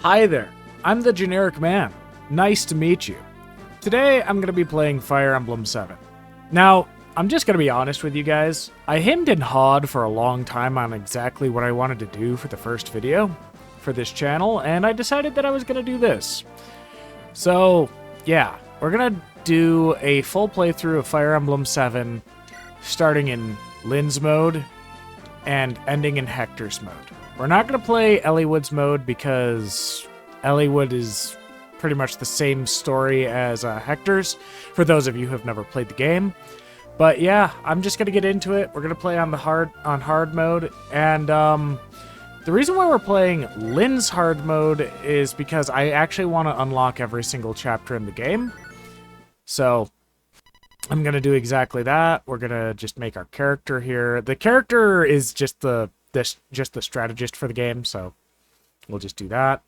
Hi there, I'm the Generic Man. Nice to meet you. Today, I'm going to be playing Fire Emblem 7. Now, I'm just going to be honest with you guys. I hemmed and hawed for a long time on exactly what I wanted to do for the first video for this channel, and I decided that I was going to do this. So, yeah, we're going to do a full playthrough of Fire Emblem 7, starting in Lynn's mode and ending in Hector's mode. We're not going to play Eliwood's mode because Eliwood is pretty much the same story as Hector's, for those of you who have never played the game. But yeah, I'm just going to get into it. We're going to play on the hard mode, and the reason why we're playing Lynn's hard mode is because I actually want to unlock every single chapter in the game. So I'm going to do exactly that. We're going to just make our character here. The character is just the strategist for the game, so we'll just do that.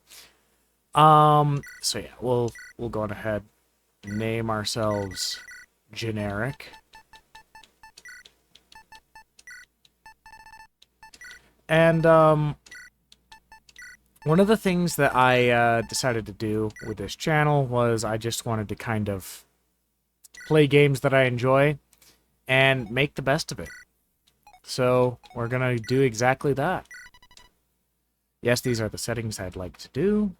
So yeah, we'll go on ahead, name ourselves Generic. And one of the things that I decided to do with this channel was I just wanted to kind of play games that I enjoy and make the best of it. So we're gonna do exactly that. Yes, these are the settings I'd like to do.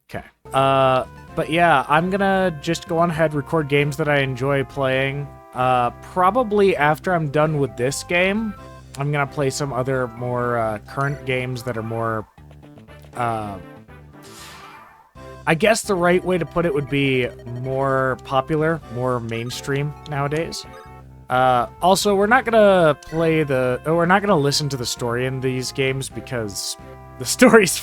Okay. But yeah, I'm gonna just go on ahead, record games that I enjoy playing. Probably after I'm done with this game, I'm gonna play some other more current games that are more, I guess the right way to put it would be more popular, more mainstream nowadays. Also, we're not gonna listen to the story in these games because the story's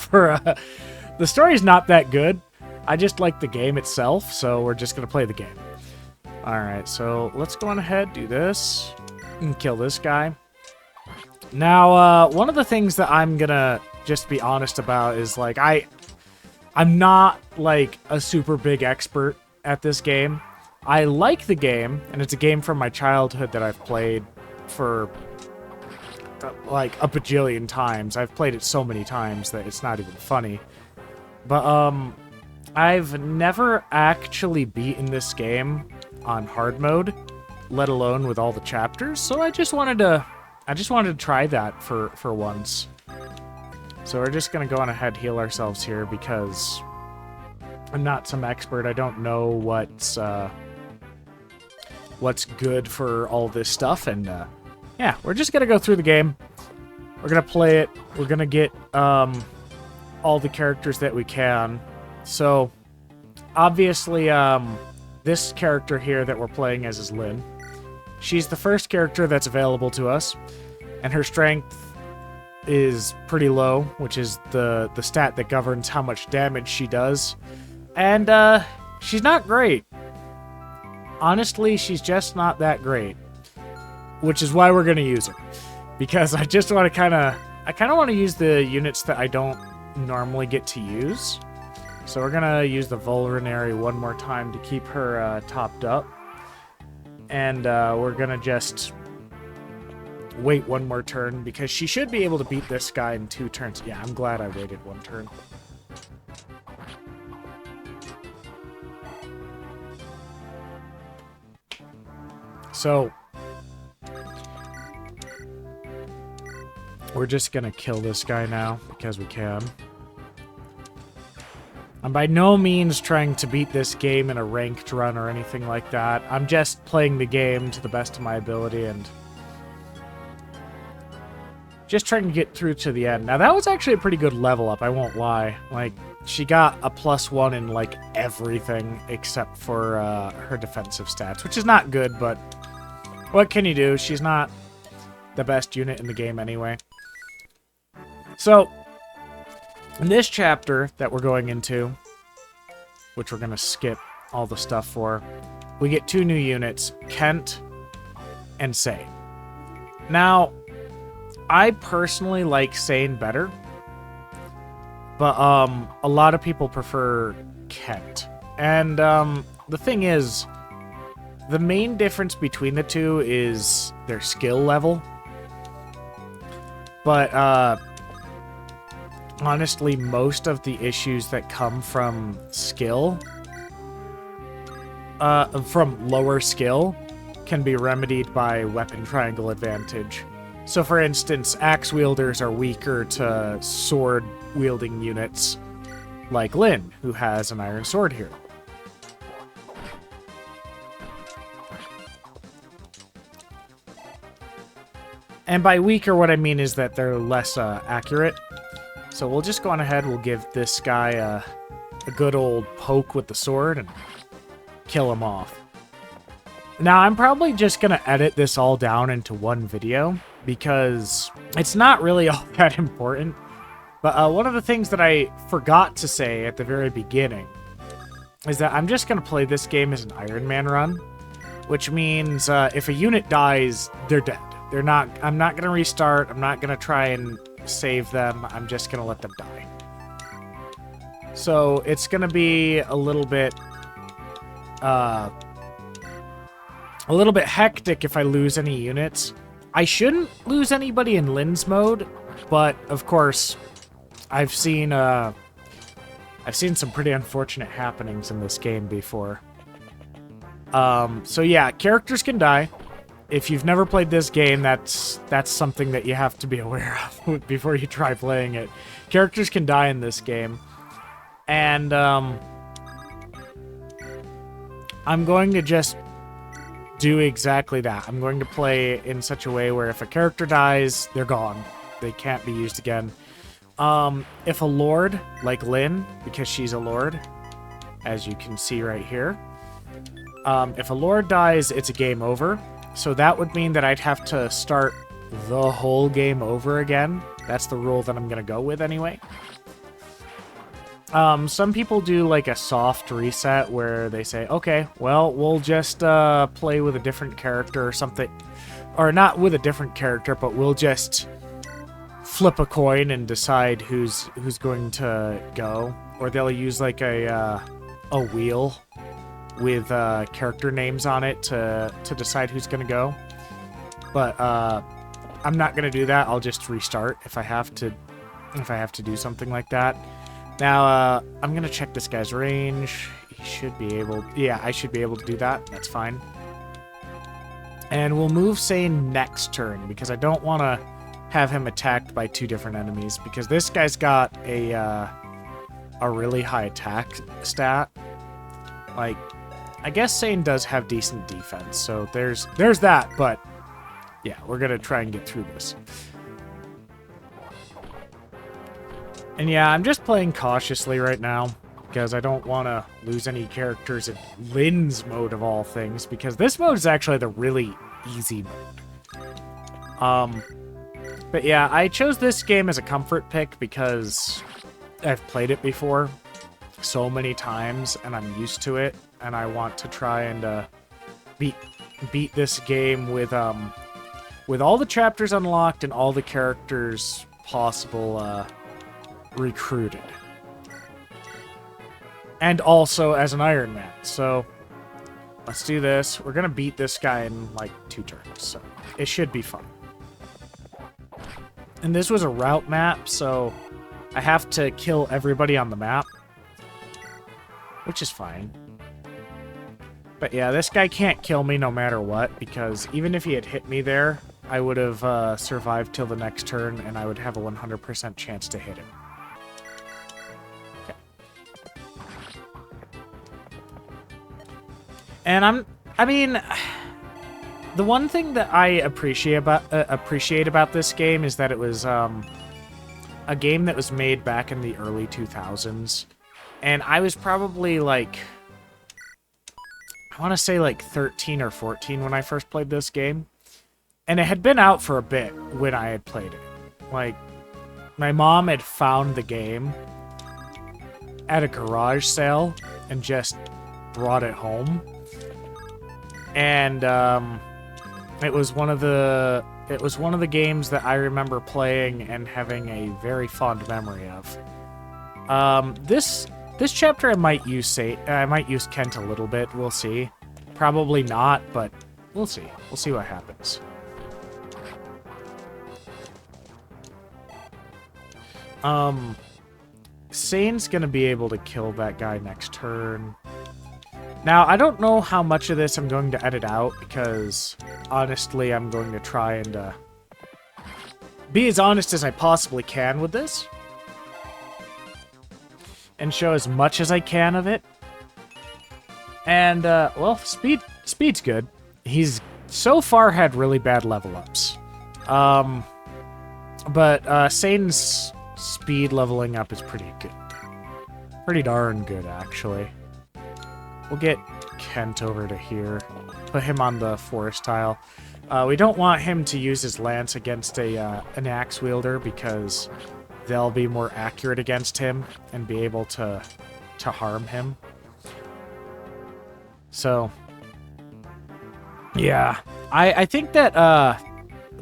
the story's not that good. I just like the game itself, so we're just gonna play the game. Alright, so let's go on ahead, do this, and kill this guy. Now, one of the things that I'm gonna just be honest about is, like, I'm not, like, a super big expert at this game. I like the game, and it's a game from my childhood that I've played for, like, a bajillion times. I've played it so many times that it's not even funny. But, I've never actually beaten this game on hard mode, let alone with all the chapters, so I just wanted to try that for once. So we're just gonna go on ahead, heal ourselves here, because I'm not some expert. I don't know what's good for all this stuff, and yeah, we're just gonna go through the game. We're gonna play it. We're gonna get all the characters that we can. So obviously, this character here that we're playing as is Lynn. She's the first character that's available to us, and her strength is pretty low, which is the stat that governs how much damage she does. And she's not great. Honestly, she's just not that great, which is why we're going to use her, because I just want to I kind of want to use the units that I don't normally get to use. So we're going to use the Vulnerary one more time to keep her topped up. And we're going to just wait one more turn, because she should be able to beat this guy in 2 turns. Yeah, I'm glad I waited 1 turn. So we're just going to kill this guy now, because we can. I'm by no means trying to beat this game in a ranked run or anything like that. I'm just playing the game to the best of my ability and just trying to get through to the end. Now, that was actually a pretty good level up, I won't lie. Like, she got a +1 in, like, everything except for her defensive stats, which is not good, but what can you do? She's not the best unit in the game anyway. So in this chapter that we're going into, which we're going to skip all the stuff for, we get 2 new units, Kent and Sane. Now, I personally like Sane better, but a lot of people prefer Kent. And the thing is, the main difference between the two is their skill level. But honestly, most of the issues that come from skill, from lower skill, can be remedied by weapon triangle advantage. So for instance, axe wielders are weaker to sword wielding units like Lyn, who has an iron sword here. And by weaker, what I mean is that they're less accurate. So we'll just go on ahead, we'll give this guy a good old poke with the sword and kill him off. Now, I'm probably just going to edit this all down into one video because it's not really all that important. But one of the things that I forgot to say at the very beginning is that I'm just going to play this game as an Ironman run, which means if a unit dies, they're dead. I'm not going to restart. I'm not going to try and save them. I'm just going to let them die. So it's going to be a little bit hectic if I lose any units. I shouldn't lose anybody in Lyn's mode, but of course, I've seen some pretty unfortunate happenings in this game before. So yeah, characters can die. If you've never played this game, that's something that you have to be aware of before you try playing it. Characters can die in this game. And I'm going to just do exactly that. I'm going to play in such a way where if a character dies, they're gone. They can't be used again. If a lord, like Lyn, because she's a lord, as you can see right here, if a lord dies, it's a game over. So that would mean that I'd have to start the whole game over again. That's the rule that I'm going to go with anyway. Some people do like a soft reset where they say, okay, well, we'll just play with a different character or something. Or not with a different character, but we'll just flip a coin and decide who's going to go. Or they'll use like a wheel with character names on it to decide who's going to go. But I'm not going to do that. I'll just restart if I have to do something like that. Now, I'm going to check this guy's range. He should be able... Yeah, I should be able to do that. That's fine. And we'll move Sane next turn, because I don't want to have him attacked by two different enemies, because this guy's got a really high attack stat. Like, I guess Sane does have decent defense, so there's that, but yeah, we're going to try and get through this. And yeah, I'm just playing cautiously right now, because I don't want to lose any characters in Lyn's mode of all things, because this mode is actually the really easy mode. But yeah, I chose this game as a comfort pick because I've played it before so many times, and I'm used to it, and I want to try and beat this game with all the chapters unlocked and all the characters possible recruited. And also as an Ironman. So let's do this. We're gonna beat this guy in like 2 turns, so it should be fun. And this was a route map, so I have to kill everybody on the map, which is fine. But yeah, this guy can't kill me no matter what, because even if he had hit me there, I would have survived till the next turn, and I would have a 100% chance to hit him. Okay. And I mean, the one thing that I appreciate about this game is that it was a game that was made back in the early 2000s, and I was probably like, I want to say like 13 or 14 when I first played this game. And it had been out for a bit when I had played it. Like, my mom had found the game at a garage sale and just brought it home. And it was one of the games that I remember playing and having a very fond memory of. This chapter I might use Kent a little bit. We'll see. Probably not, but we'll see. We'll see what happens. Sane's gonna be able to kill that guy next turn. Now, I don't know how much of this I'm going to edit out, because honestly, I'm going to try and be as honest as I possibly can with this. And show as much as I can of it. And, well, speed's good. He's so far had really bad level ups. But Sane's speed leveling up is pretty good. Pretty darn good, actually. We'll get Kent over to here. Put him on the forest tile. We don't want him to use his lance against an axe wielder because they'll be more accurate against him and be able to harm him. So, yeah. I think that,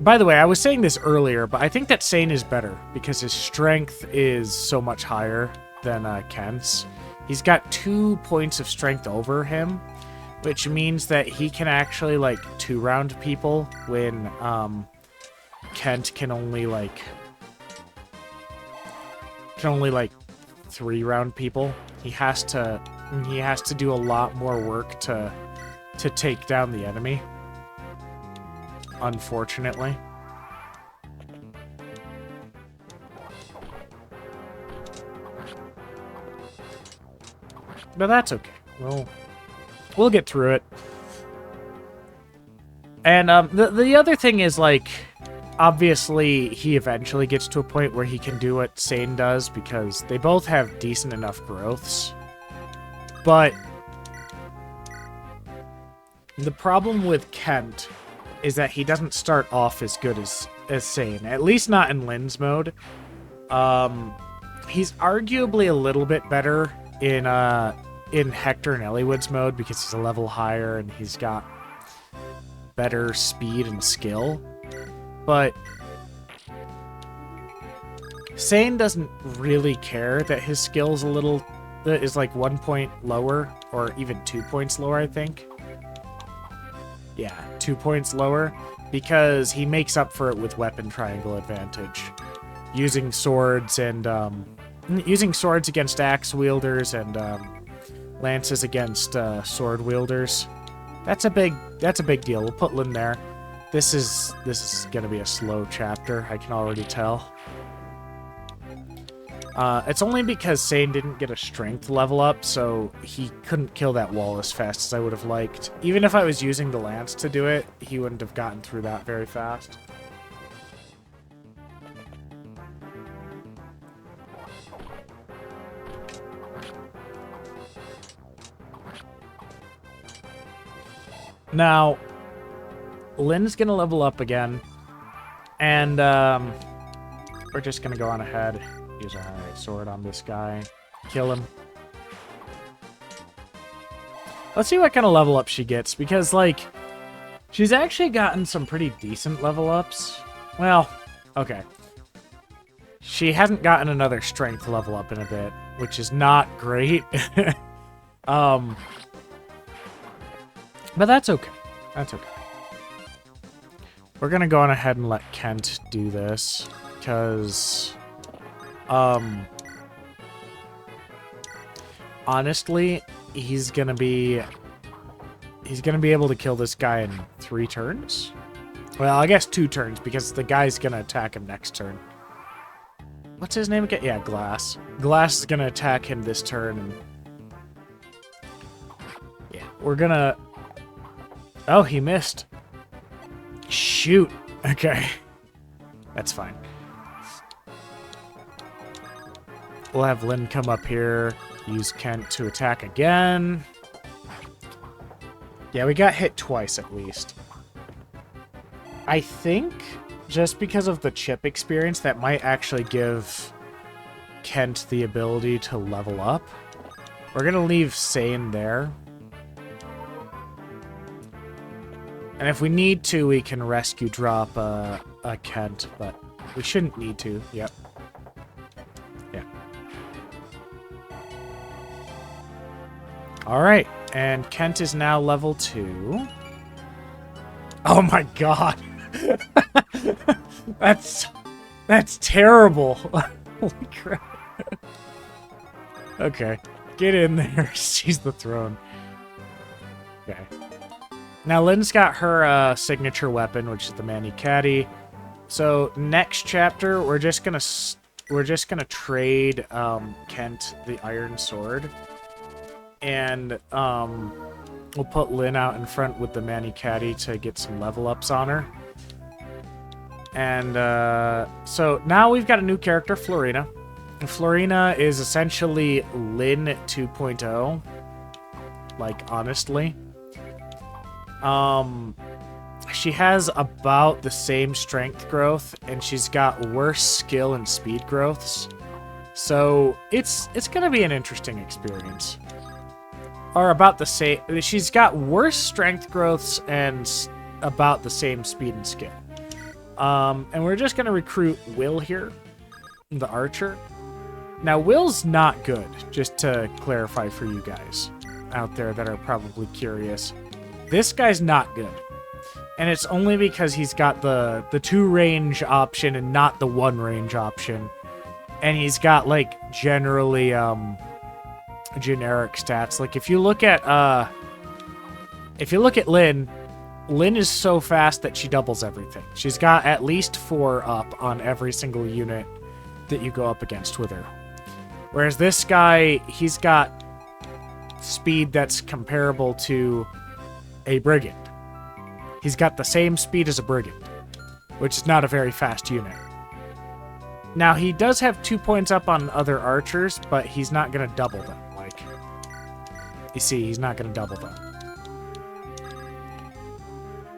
by the way, I was saying this earlier, but I think that Sane is better because his strength is so much higher than Kent's. He's got 2 points of strength over him, which means that he can actually, like, 2-round people when Kent can only, like, 3-round people. He has to do a lot more work to take down the enemy, unfortunately. But that's okay. We'll get through it. And the other thing is, like, obviously he eventually gets to a point where he can do what Sane does because they both have decent enough growths. But the problem with Kent is that he doesn't start off as good as Sane, at least not in Lynn's mode. He's arguably a little bit better in Hector and Eliwood's mode because he's a level higher and he's got better speed and skill. But Sane doesn't really care that his skill's is like 1 point lower, or even 2 points lower, I think. Yeah, 2 points lower, because he makes up for it with weapon triangle advantage. Using swords and, using swords against axe wielders and, lances against, sword wielders. That's a big deal. We'll put Lynn there. This is gonna be a slow chapter, I can already tell. It's only because Sane didn't get a strength level up, so he couldn't kill that wall as fast as I would have liked. Even if I was using the lance to do it, he wouldn't have gotten through that very fast. Now, Lynn's gonna level up again, and we're just gonna go on ahead. Use our sword on this guy. Kill him. Let's see what kind of level up she gets, because, like, she's actually gotten some pretty decent level ups. Well, okay. She hasn't gotten another strength level up in a bit, which is not great. But that's okay. That's okay. We're gonna go on ahead and let Kent do this, because honestly, he's gonna be able to kill this guy in 3 turns. Well, I guess 2 turns, because the guy's gonna attack him next turn. What's his name again? Yeah, Glass. Glass is gonna attack him this turn, and yeah, we're gonna... Oh, he missed. Shoot. Okay. That's fine. We'll have Lynn come up here, use Kent to attack again. Yeah, we got hit twice at least. I think, just because of the chip experience, that might actually give Kent the ability to level up. We're gonna leave Sane there. And if we need to, we can rescue drop a Kent, but we shouldn't need to. Yep. Yeah. Alright, and Kent is now level 2. Oh my god! That's terrible! Holy crap. Okay. Get in there. Seize the throne. Okay. Now Lynn's got her signature weapon, which is the Mani Caddy. So next chapter, we're just gonna trade Kent the Iron Sword, and we'll put Lynn out in front with the Mani Caddy to get some level ups on her. And so now we've got a new character, Florina. Florina is essentially Lynn 2.0. Like, honestly. She has about the same strength growth, and she's got worse skill and speed growths. So it's gonna be an interesting experience. Or about the same. She's got worse strength growths and about the same speed and skill. And we're just gonna recruit Will here, the archer. Now, Will's not good, just to clarify for you guys out there that are probably curious. This guy's not good. And it's only because he's got the 2-range option and not the 1-range option. And he's got, like, generally, generic stats. Like, if you look at Lynn, Lynn is so fast that she doubles everything. She's got at least 4 up on every single unit that you go up against with her. Whereas this guy, he's got speed that's comparable to a brigand. He's got the same speed as a brigand, which is not a very fast unit. Now, he does have 2 points up on other archers, but he's not going to double them. Like, you see, he's not going to double them.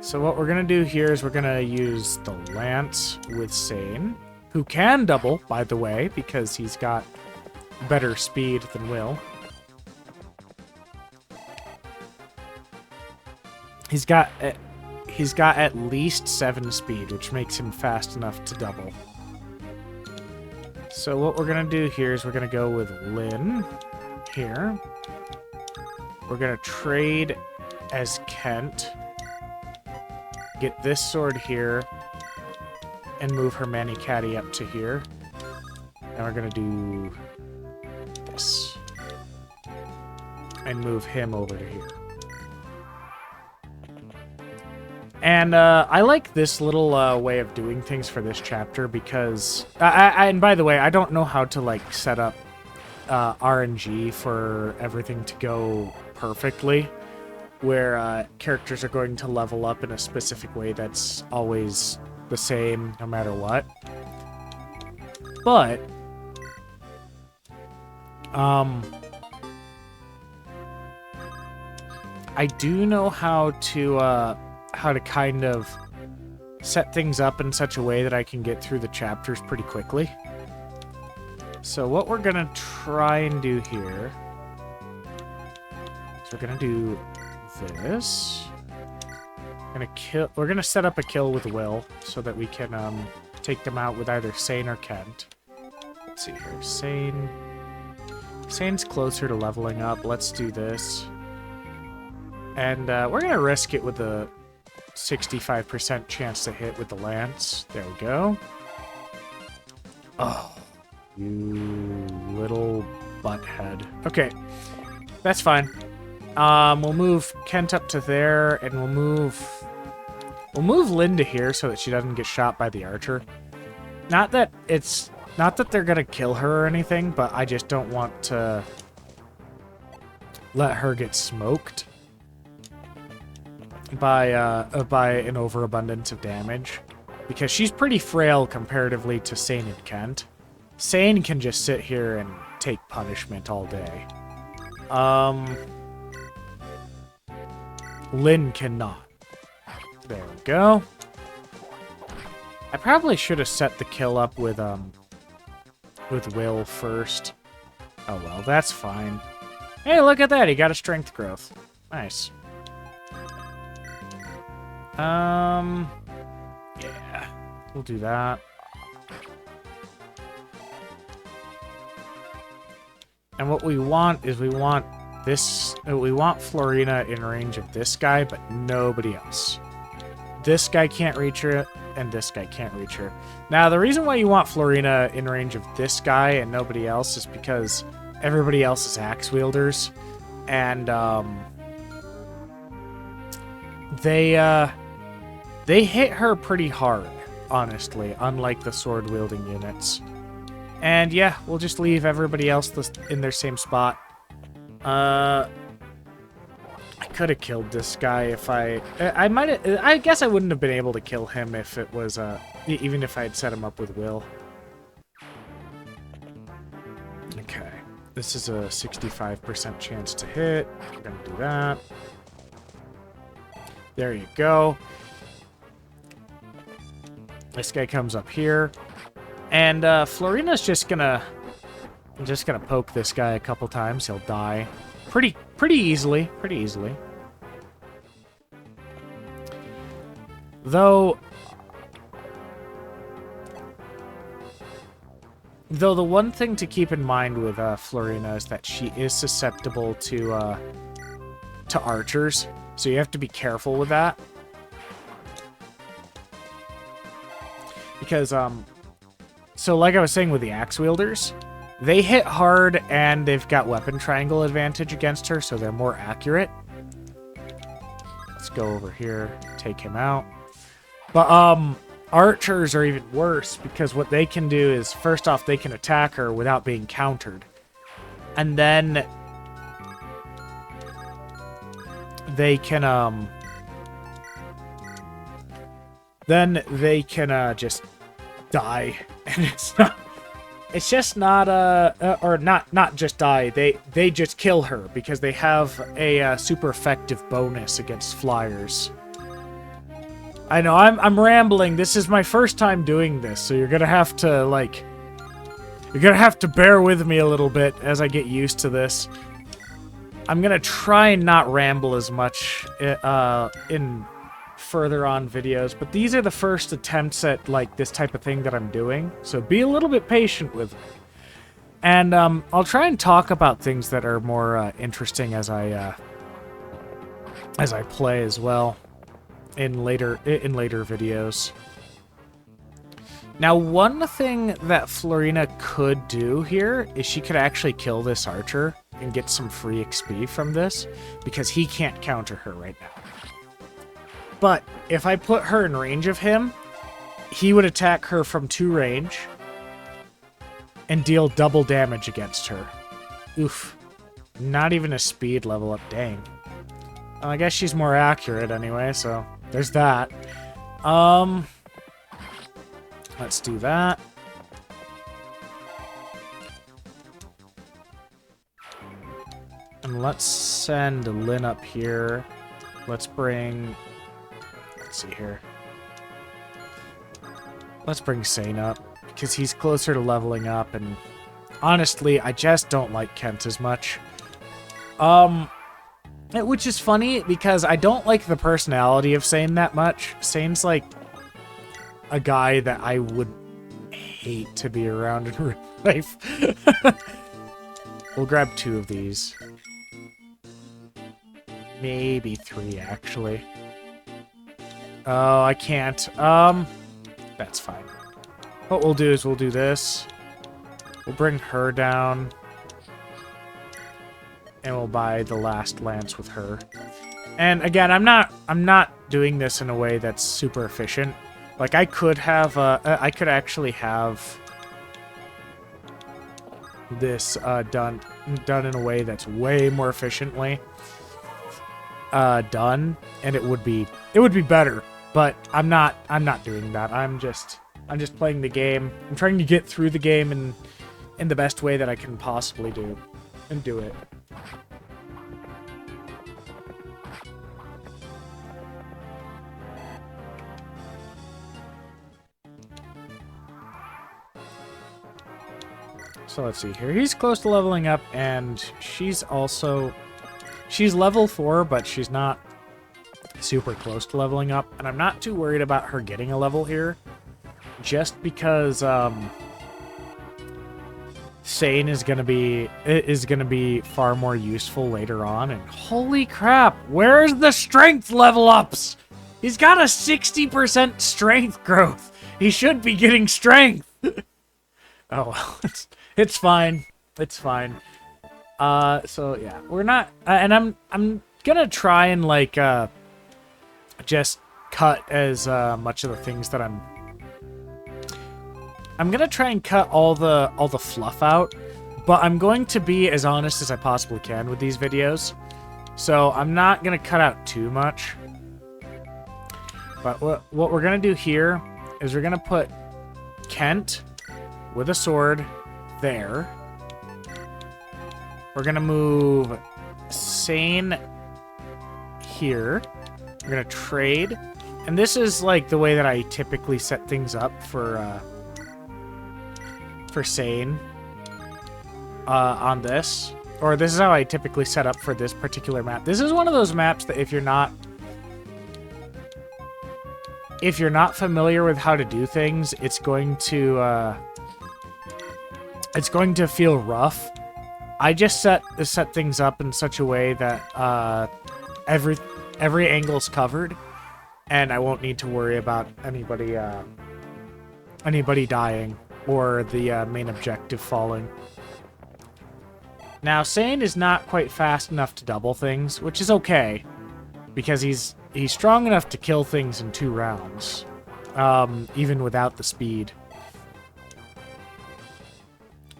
So what we're going to do here is we're going to use the lance with Sane, who can double, by the way, because he's got better speed than Will. He's got at least 7 speed, which makes him fast enough to double. So what we're going to do here is we're going to go with Lynn here. We're going to trade as Kent. Get this sword here. And move her Mani Caddy up to here. And we're going to do this. And move him over to here. And I like this little way of doing things for this chapter because... and by the way, I don't know how to, like, set up RNG for everything to go perfectly, where characters are going to level up in a specific way that's always the same no matter what. But... I do know how to kind of set things up in such a way that I can get through the chapters pretty quickly. So what we're gonna try and do here is we're gonna do this. We're gonna set up a kill with Will so that we can take them out with either Sane or Kent. Let's see here. Sane's closer to leveling up. Let's do this. And we're gonna risk it with the 65% chance to hit with the lance. There we go. Oh, you little butthead. Okay, that's fine. We'll move Kent up to there, and we'll move Lynn to here so that she doesn't get shot by the archer. Not that they're gonna kill her or anything, but I just don't want to let her get smoked by an overabundance of damage, because she's pretty frail comparatively to Sane and Kent. Sane can just sit here and take punishment all day. Lynn cannot. There we go. I probably should have set the kill up with Will first. Oh well, that's fine. Hey, look at that, he got a strength growth. Nice. Yeah, we'll do that. And what we want is we want Florina in range of this guy, but nobody else. This guy can't reach her, and this guy can't reach her. Now, the reason why you want Florina in range of this guy and nobody else is because everybody else's axe wielders, and they hit her pretty hard, honestly, unlike the sword-wielding units. And yeah, we'll just leave everybody else in their same spot. I could have killed this guy if I guess I wouldn't have been able to kill him if it was, even if I had set him up with Will. Okay, this is a 65% chance to hit. We're gonna do that. There you go. This guy comes up here. And Florina's just gonna poke this guy a couple times. He'll die pretty easily. Though the one thing to keep in mind with Florina is that she is susceptible to archers, so you have to be careful with that. Because so like I was saying with the axe wielders, they hit hard and they've got weapon triangle advantage against her, so they're more accurate. Let's go over here, take him out. But archers are even worse because what they can do is, first off, they can attack her without being countered. And then they can just die. And it's just not or not just die. They just kill her because they have a super effective bonus against flyers. I know I'm rambling. This is my first time doing this, so you're gonna have to bear with me a little bit as I get used to this. I'm gonna try and not ramble as much in further on videos, but these are the first attempts at like this type of thing that I'm doing, so be a little bit patient with me. And I'll try and talk about things that are more interesting as I play as well in later videos. Now, one thing that Florina could do here is she could actually kill this archer and get some free XP from this, because he can't counter her right now. But if I put her in range of him, he would attack her from 2 range and deal double damage against her. Oof. Not even a speed level up, dang. Well, I guess she's more accurate anyway, so there's that. Let's do that. And let's send Lynn up here. Let's bring... Let's see here. Let's bring Sane up, because he's closer to leveling up, and honestly, I just don't like Kent as much. Which is funny, because I don't like the personality of Sane that much. Sane's like a guy that I would hate to be around in real life. We'll grab 2 of these. Maybe 3, actually. Oh, I can't. That's fine. What we'll do is we'll do this. We'll bring her down. And we'll buy the last lance with her. And again, I'm not doing this in a way that's super efficient. Like, I could have, I could actually have this done in a way that's way more efficiently done, and it would be better. But I'm not doing that. I'm just playing the game. I'm trying to get through the game in the best way that I can possibly do, and do it. So let's see here. He's close to leveling up, and she's level 4, but she's not super close to leveling up. And I'm not too worried about her getting a level here, just because Sane is gonna be far more useful later on. And holy crap, where's the strength level ups? He's got a 60% strength growth. He should be getting strength. Oh well, it's fine. It's fine. So yeah, we're not, and I'm gonna try and like just cut as much of the things that I'm gonna try and cut all the fluff out, but I'm going to be as honest as I possibly can with these videos. So I'm not gonna cut out too much. But what we're gonna do here is we're gonna put Kent with a sword there. We're gonna move Sane here. We're gonna trade. And this is like the way that I typically set things up for Sane on this. Or this is how I typically set up for this particular map. This is one of those maps that if you're not familiar with how to do things, it's going to feel rough. I just set things up in such a way that every angle's covered, and I won't need to worry about anybody dying or the main objective falling. Now, Sane is not quite fast enough to double things, which is okay, because he's strong enough to kill things in 2 rounds, even without the speed.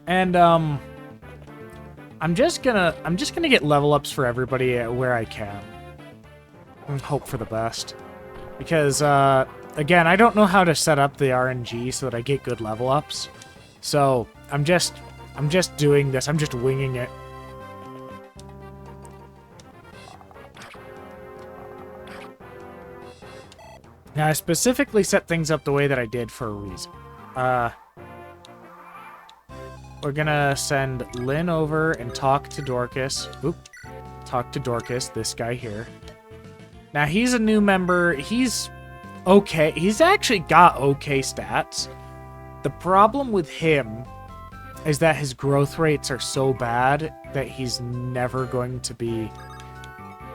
And I'm just gonna get level ups for everybody where I can, and hope for the best, because again, I don't know how to set up the RNG so that I get good level ups. So I'm just doing this. I'm just winging it. Now, I specifically set things up the way that I did for a reason. We're gonna send Lynn over and talk to Dorcas. Oop. Talk to Dorcas, this guy here. Now, he's a new member. He's okay. He's actually got okay stats. The problem with him is that his growth rates are so bad that he's never going to be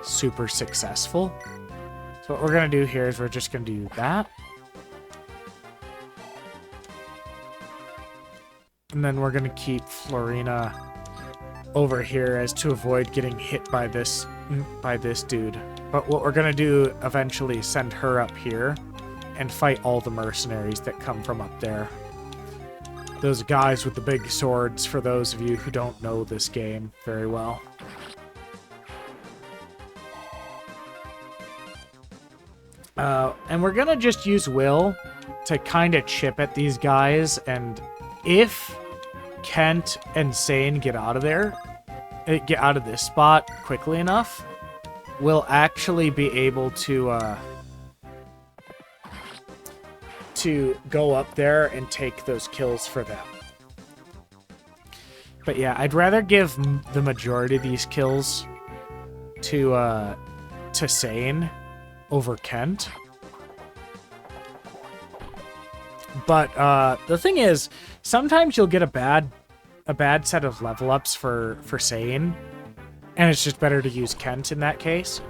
super successful. So what we're going to do here is we're just going to do that. And then we're going to keep Florina over here as to avoid getting hit by this dude. But what we're going to do eventually is send her up here and fight all the mercenaries that come from up there. Those guys with the big swords, for those of you who don't know this game very well. And we're gonna just use Will to kind of chip at these guys, and if Kent and Sane get out of there, get out of this spot quickly enough, we'll actually be able to go up there and take those kills for them. But yeah, I'd rather give the majority of these kills to Sane over Kent. But the thing is, sometimes you'll get a bad set of level ups for Sane, and it's just better to use Kent in that case,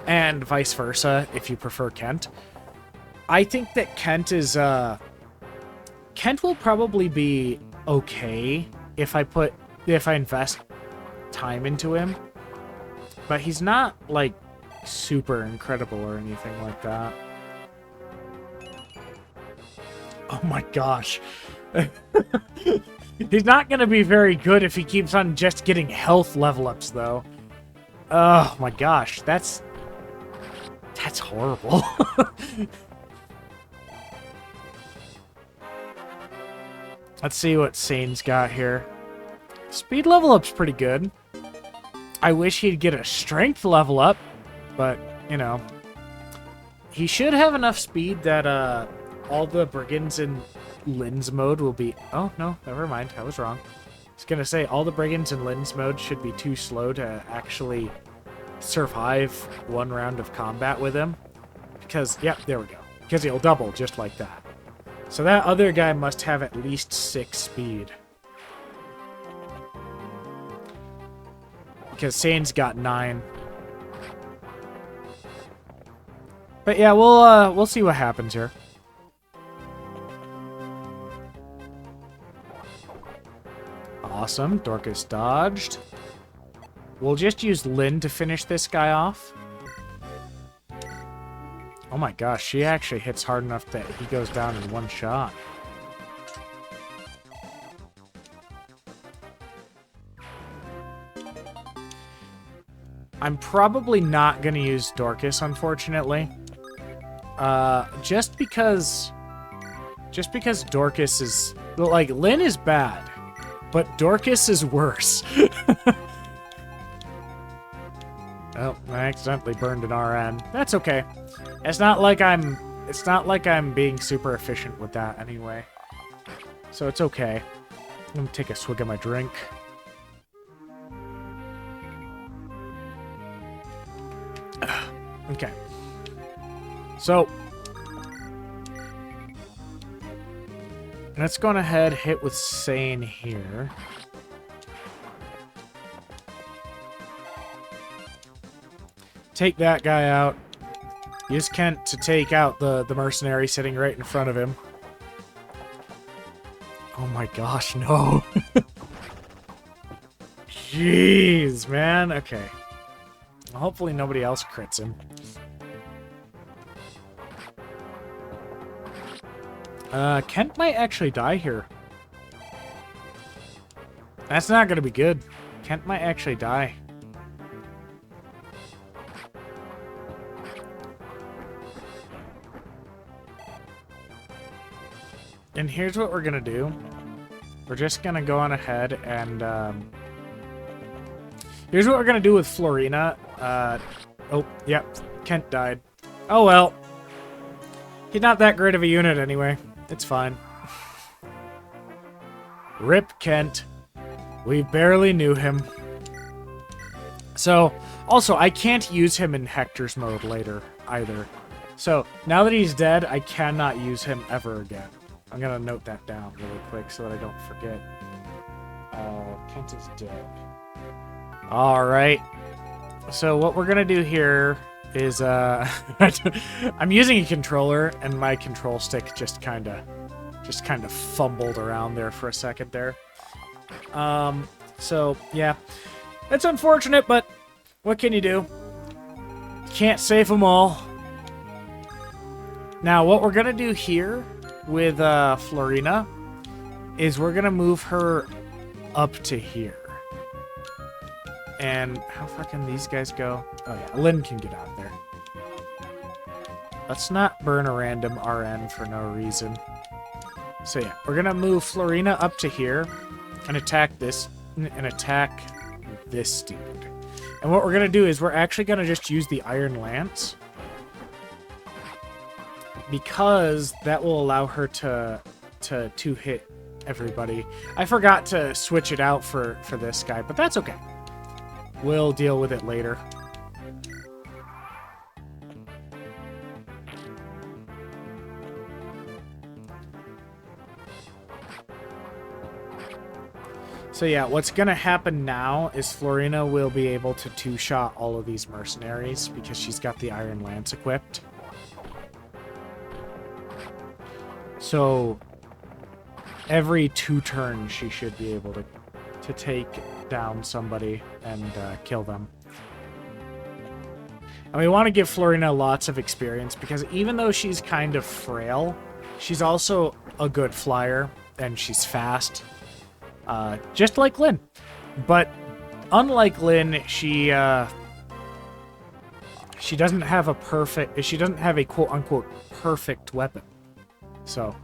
and vice versa if you prefer Kent. I think that Kent will probably be okay if I invest time into him, but he's not like super incredible or anything like that. Oh my gosh. He's not going to be very good if he keeps on just getting health level ups though. Oh my gosh, that's horrible. Let's see what Sane's got here. Speed level up's pretty good. I wish he'd get a strength level up, but, you know. He should have enough speed that all the brigands in Lynn's mode will be... Oh, no, never mind. I was wrong. I was going to say, all the brigands in Lynn's mode should be too slow to actually survive one round of combat with him. Because, yep, there we go. Because he'll double just like that. So that other guy must have at least 6 speed. Because Sane's got 9. But yeah, we'll see what happens here. Awesome. Dorcas dodged. we'll just use Lynn to finish this guy off. Oh my gosh, she actually hits hard enough that he goes down in one shot. I'm probably not going to use Dorcas, unfortunately. Just because Dorcas is... Like, Lynn is bad, but Dorcas is worse. Oh, I accidentally burned an RN. That's okay. It's not like I'm being super efficient with that anyway. So it's okay. Let me take a swig of my drink. Okay. So let's go ahead, hit with Sane here. Take that guy out. Use Kent to take out the mercenary sitting right in front of him. Oh my gosh, no. Jeez, man. Okay. Well, hopefully nobody else crits him. Kent might actually die here. That's not gonna be good. Kent might actually die. And here's what we're gonna do. We're just gonna go on ahead and, here's what we're gonna do with Florina. Oh, yep, Kent died. Oh well. He's not that great of a unit anyway. It's fine. Rip Kent. We barely knew him. So, also, I can't use him in Hector's mode later, either. So, now that he's dead, I cannot use him ever again. I'm gonna note that down really quick so that I don't forget. Kent is dead. Alright. So what we're gonna do here is, I'm using a controller, and my control stick just kinda fumbled around there for a second there. So, yeah. It's unfortunate, but what can you do? Can't save them all. Now, what we're gonna do here with Florina is we're gonna move her up to here. And how far can these guys go? Oh yeah, Lynn can get out there. Let's not burn a random RN for no reason. So yeah, we're gonna move Florina up to here and attack this dude. And what we're gonna do is we're actually gonna just use the Iron Lance, because that will allow her to hit everybody. I forgot to switch it out for this guy, but that's okay. We'll deal with it later. So yeah, what's gonna happen now is Florina will be able to two-shot all of these mercenaries because she's got the Iron Lance equipped. So every 2 turns she should be able to take down somebody and kill them. And we want to give Florina lots of experience because even though she's kind of frail, she's also a good flyer and she's fast. Just like Lynn. But unlike Lynn, she doesn't have a quote-unquote perfect weapon. So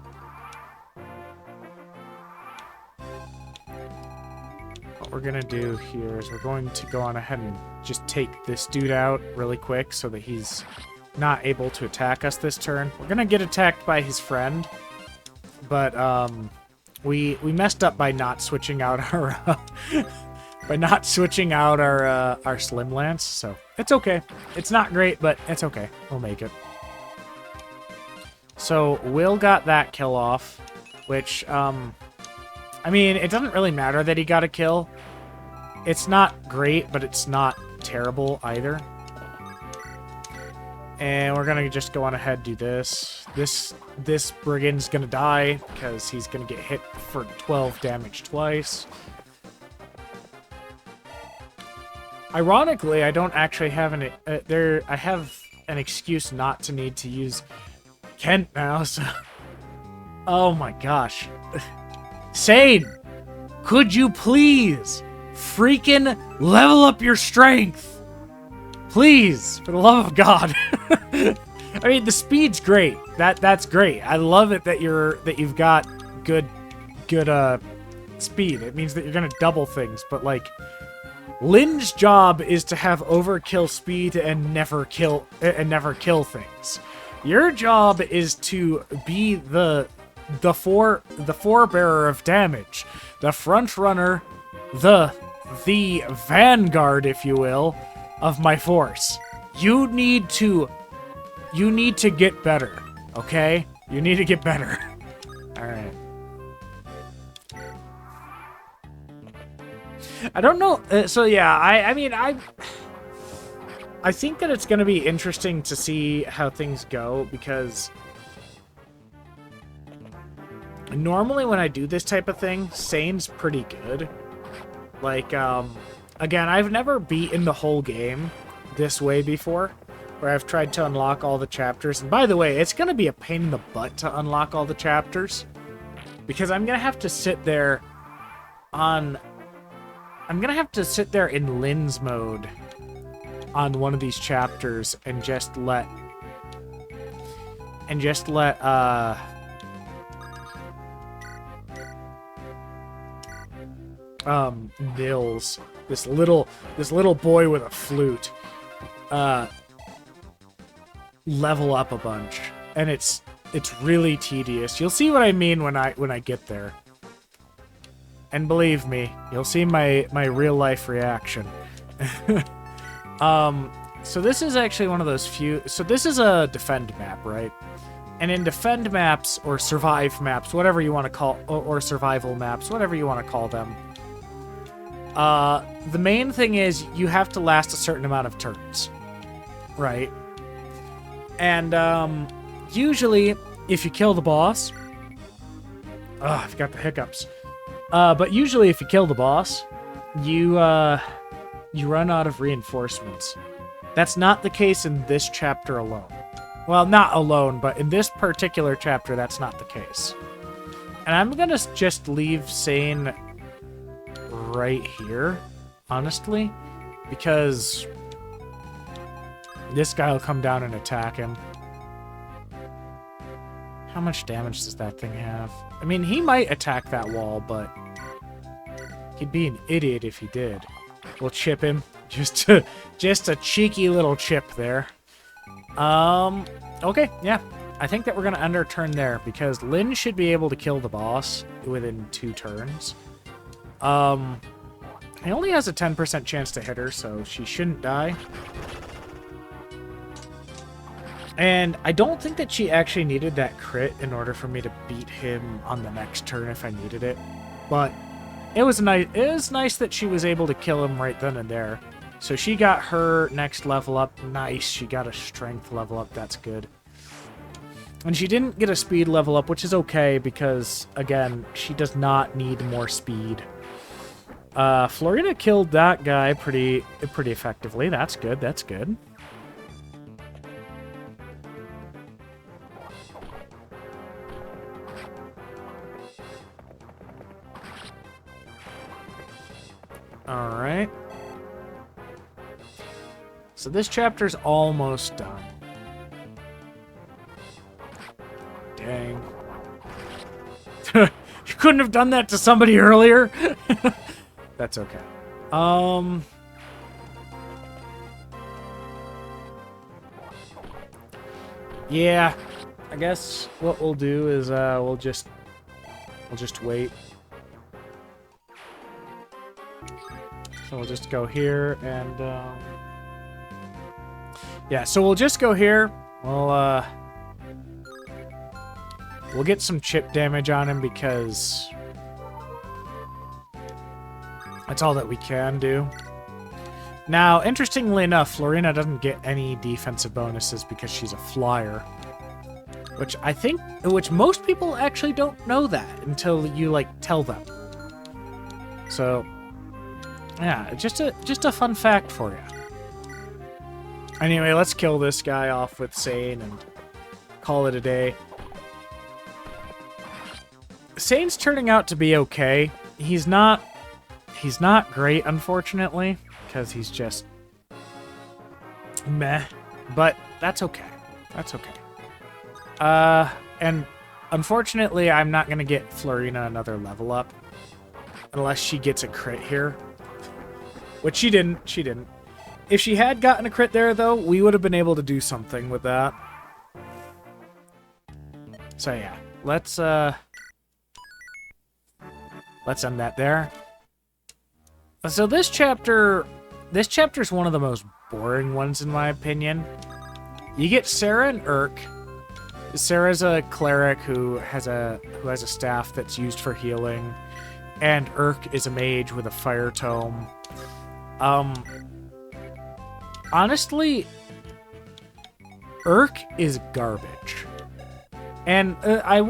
what we're gonna do here is we're going to go on ahead and just take this dude out really quick so that he's not able to attack us this turn. We're gonna get attacked by his friend, but we messed up by not switching out our our Slim Lance, so it's okay. It's not great, but it's okay. We'll make it. So Will got that kill off, which I mean, it doesn't really matter that he got a kill. It's not great, but it's not terrible either. And we're gonna just go on ahead and do this. This brigand's gonna die because he's gonna get hit for 12 damage twice. Ironically, I don't actually have an I have an excuse not to need to use Kent now. So, oh my gosh, Sane, could you please freaking level up your strength, please, for the love of God? I mean, the speed's great. That's great. I love it that you've got good speed. It means that you're gonna double things, but like, Lynn's job is to have overkill speed and never kill things. Your job is to be the forebearer of damage, the front runner, the vanguard, if you will, of my force. You need to get better, okay? You need to get better. All right. I don't know. So yeah, I mean, I think that it's going to be interesting to see how things go, because normally when I do this type of thing, Sane's pretty good. Like, again, I've never beaten the whole game this way before, where I've tried to unlock all the chapters. And by the way, it's going to be a pain in the butt to unlock all the chapters, because I'm going to have to sit there in Lynn's mode on one of these chapters and just let Nils, this little boy with a flute, level up a bunch, and it's really tedious. You'll see what I mean when I get there. And believe me, you'll see my real life reaction. So this is actually one of those few. So this is a defend map, right? And in defend maps or survive maps, whatever you want to call, or survival maps, whatever you want to call them, the main thing is you have to last a certain amount of turns, right? And usually, if you kill the boss, I've got the hiccups. But usually if you kill the boss, you run out of reinforcements. That's not the case in this chapter alone. Well, not alone, but in this particular chapter, that's not the case. And I'm gonna just leave Sane right here, honestly, because this guy will come down and attack him. How much damage does that thing have? I mean, he might attack that wall, but he'd be an idiot if he did. We'll chip him. Just a cheeky little chip there. Okay, yeah. I think that we're going to end our turn there, because Lynn should be able to kill the boss within 2 turns. He only has a 10% chance to hit her, so she shouldn't die. And I don't think that she actually needed that crit in order for me to beat him on the next turn if I needed it. But it was nice that she was able to kill him right then and there. So she got her next level up. Nice. She got a strength level up. That's good. And she didn't get a speed level up, which is okay because, again, she does not need more speed. Florina killed that guy pretty effectively. That's good. That's good. Alright. So this chapter's almost done. Dang. You couldn't have done that to somebody earlier? That's okay. Yeah. I guess what we'll do is we'll just wait. So we'll just go here and yeah, so we'll just go here. We'll get some chip damage on him because that's all that we can do. Now, interestingly enough, Florina doesn't get any defensive bonuses because she's a flyer. Which most people actually don't know that until you, like, tell them. So, Yeah, just a fun fact for you. Anyway, let's kill this guy off with Sane and call it a day. Sane's turning out to be okay. He's not great, unfortunately, because he's just meh. But that's okay. That's okay. And unfortunately, I'm not gonna get Florina another level up unless she gets a crit here, which she didn't. She didn't. If she had gotten a crit there, though, we would have been able to do something with that. So yeah, let's end that there. So this chapter's one of the most boring ones in my opinion. You get Sarah and Urk. Sarah's a cleric who has a staff that's used for healing, and Urk is a mage with a fire tome. Honestly, Urk is garbage. And I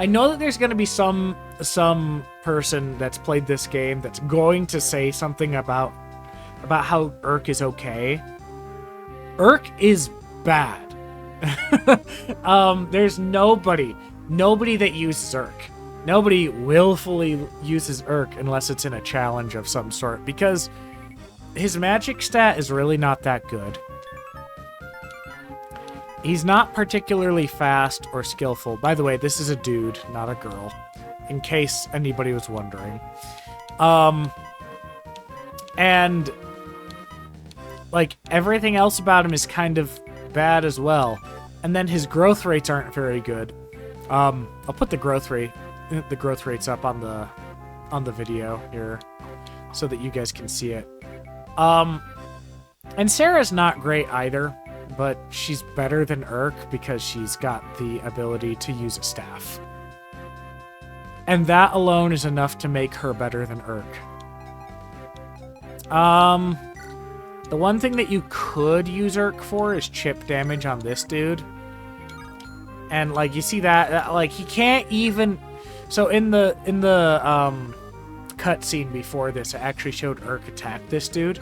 know that there's going to be some person that's played this game that's going to say something about how Urk is okay. Urk is bad. There's nobody that uses Urk. Nobody willfully uses Urk unless it's in a challenge of some sort, because his magic stat is really not that good. He's not particularly fast or skillful. By the way, this is a dude, not a girl, in case anybody was wondering. And like everything else about him is kind of bad as well. And then his growth rates aren't very good. I'll put the growth rates up on the video here so that you guys can see it. And Sarah's not great either, but she's better than Urk because she's got the ability to use a staff. And that alone is enough to make her better than Urk. The one thing that you could use Urk for is chip damage on this dude. And like you see that, like he can't even. So in the cutscene before this, it actually showed Urk attack this dude.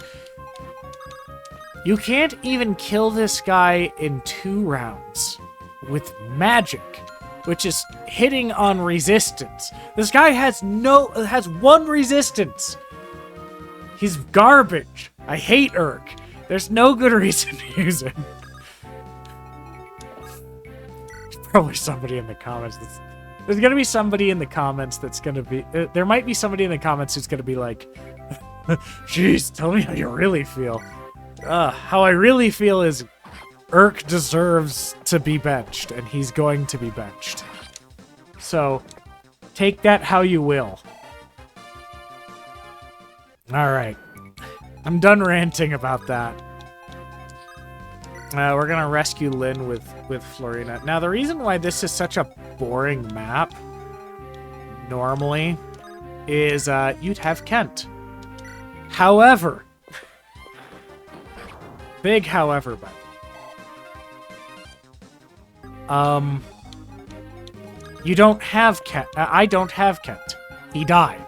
You can't even kill this guy in 2 rounds with magic, which is hitting on resistance. This guy has 1 resistance. He's garbage. I hate Urk. There's no good reason to use him. There's probably somebody in the comments there's gonna be somebody in the comments that's gonna be... there might be somebody in the comments who's gonna be like, jeez, tell me how you really feel. How I really feel is Urk deserves to be benched, and he's going to be benched. So, take that how you will. Alright. I'm done ranting about that. We're gonna rescue Lynn with Florina. Now, the reason why this is such a boring map, normally, is you'd have Kent. However... big however, but... you don't have Kent. I don't have Kent. He died.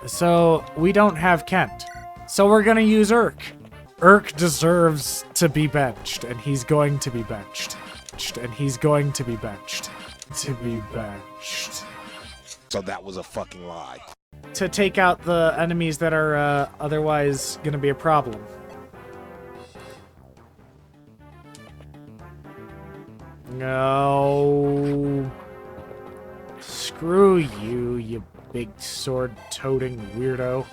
So, we don't have Kent. So we're gonna use Urk. Urk deserves to be benched, and he's going to be benched. And he's going to be benched. To be benched. So that was a fucking lie. To take out the enemies that are otherwise gonna be a problem. No. Screw you, you big sword-toting weirdo.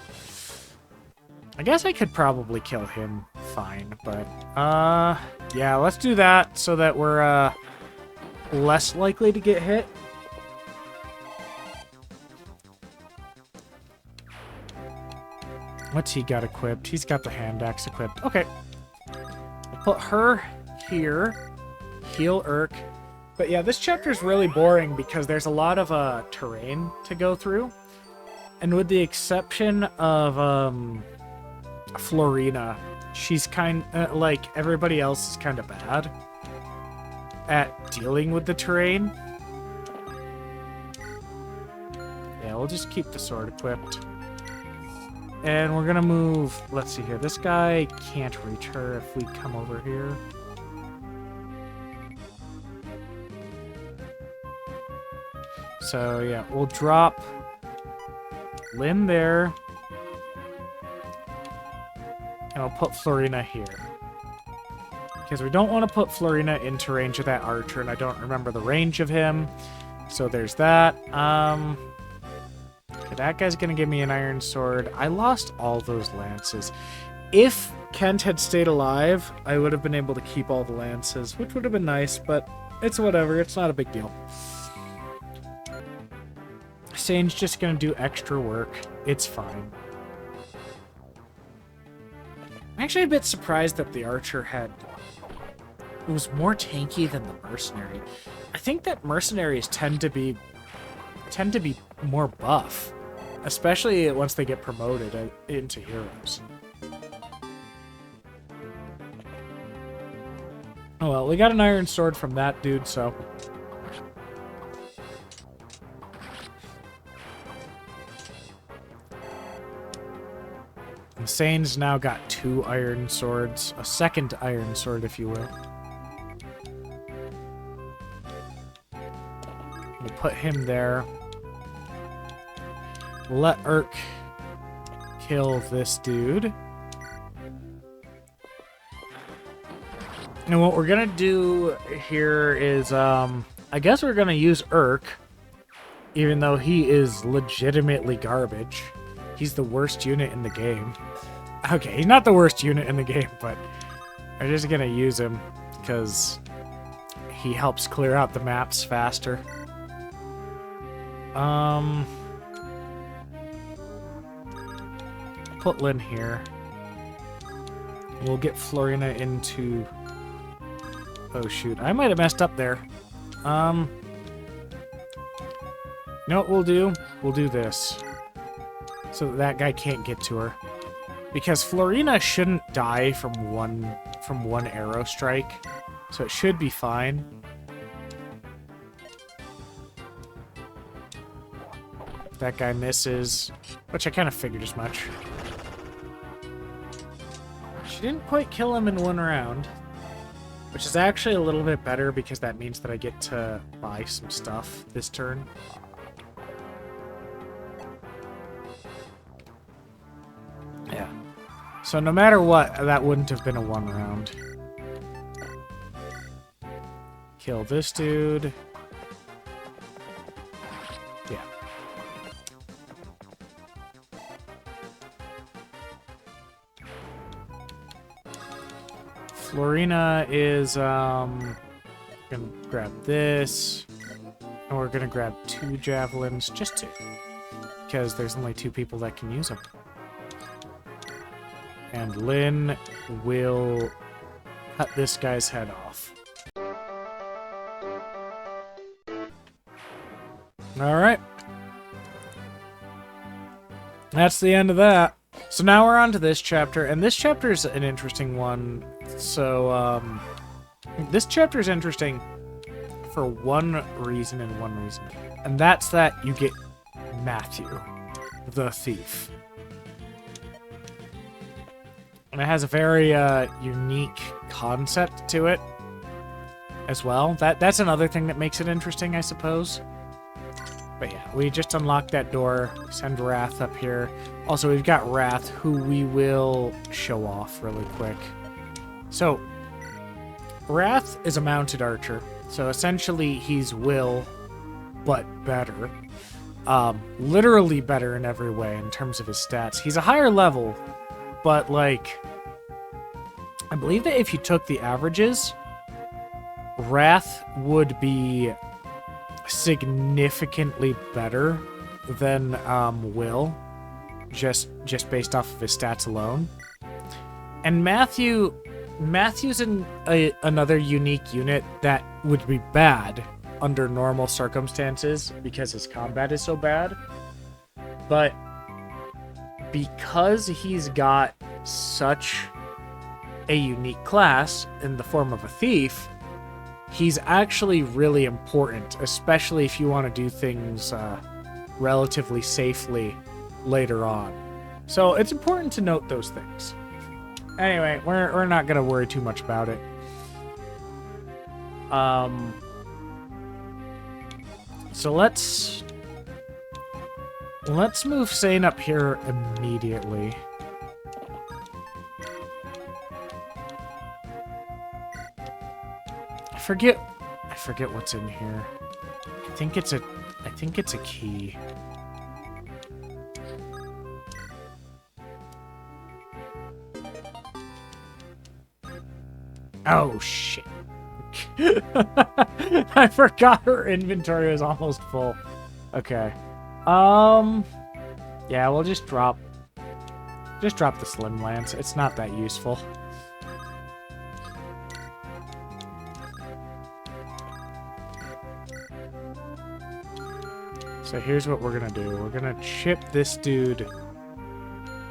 I guess I could probably kill him fine, but, yeah, let's do that so that we're, less likely to get hit. What's he got equipped? He's got the hand axe equipped. Okay. I'll put her here. Heal Urk. But yeah, this chapter's really boring because there's a lot of, terrain to go through. And with the exception of, Florina, she's like everybody else is kind of bad at dealing with the terrain. Yeah, we'll just keep the sword equipped. And we're gonna move, let's see here, this guy can't reach her if we come over here. So yeah, we'll drop Lynn there. And I'll put Florina here. Because we don't want to put Florina into range of that archer, and I don't remember the range of him. So there's that. Okay, that guy's going to give me an iron sword. I lost all those lances. If Kent had stayed alive, I would have been able to keep all the lances, which would have been nice, but it's whatever. It's not a big deal. Sane's just going to do extra work. It's fine. I'm actually a bit surprised that the archer it was more tanky than the mercenary. I think that mercenaries tend to be more buff, especially once they get promoted into heroes. Oh well, we got an iron sword from that dude, so. Sane's now got 2 iron swords, a second iron sword, if you will. We'll put him there. Let Urk kill this dude. And what we're gonna do here is, I guess we're gonna use Urk, even though he is legitimately garbage. He's the worst unit in the game. Okay, he's not the worst unit in the game, but I'm just gonna use him because he helps clear out the maps faster. Put Lynn here. We'll get Florina into... Oh shoot, I might have messed up there. You know what we'll do? We'll do this. So that guy can't get to her. Because Florina shouldn't die from one arrow strike. So it should be fine. That guy misses, which I kind of figured as much. She didn't quite kill him in one round, which is actually a little bit better because that means that I get to buy some stuff this turn. Yeah. So no matter what, that wouldn't have been a 1 round. Kill this dude. Yeah. Florina is, gonna grab this. And we're gonna grab 2 javelins, just 2. Because there's only 2 people that can use them. And Lynn will cut this guy's head off. Alright. That's the end of that. So now we're on to this chapter, and this chapter is an interesting one. So, this chapter is interesting for one reason and one reason. And that's that you get Matthew, the thief. And it has a very unique concept to it as well. That's another thing that makes it interesting, I suppose. But yeah, we just unlocked that door. Send Wrath up here. Also, we've got Wrath, who we will show off really quick. So, Wrath is a mounted archer. So essentially, he's Will, but better. Literally better in every way in terms of his stats. He's a higher level, but like, I believe that if you took the averages, Wrath would be significantly better than Will, just based off of his stats alone. And Matthew's another unique unit that would be bad under normal circumstances because his combat is so bad. But because he's got such a unique class in the form of a thief, he's actually really important, especially if you want to do things relatively safely later on. So it's important to note those things. Anyway, we're not gonna worry too much about it. So let's move Sane up here immediately. I forget what's in here. I think it's a key. Oh shit. I forgot her inventory was almost full. Okay. Yeah, we'll just drop the Slim Lance. It's not that useful. So here's what we're gonna do. We're gonna chip this dude.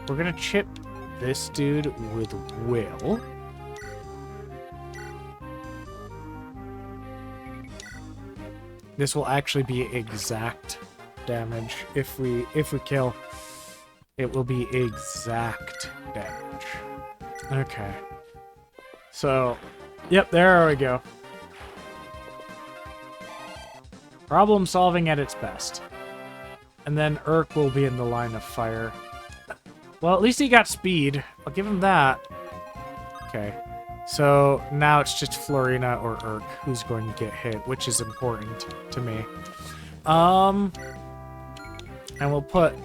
We're gonna chip this dude with Will. This will actually be exact damage if we kill. It will be exact damage. Okay. So, yep, there we go. Problem solving at its best. And then Urk will be in the line of fire. Well, at least he got speed. I'll give him that. Okay. So now it's just Florina or Urk who's going to get hit, which is important to me. And we'll put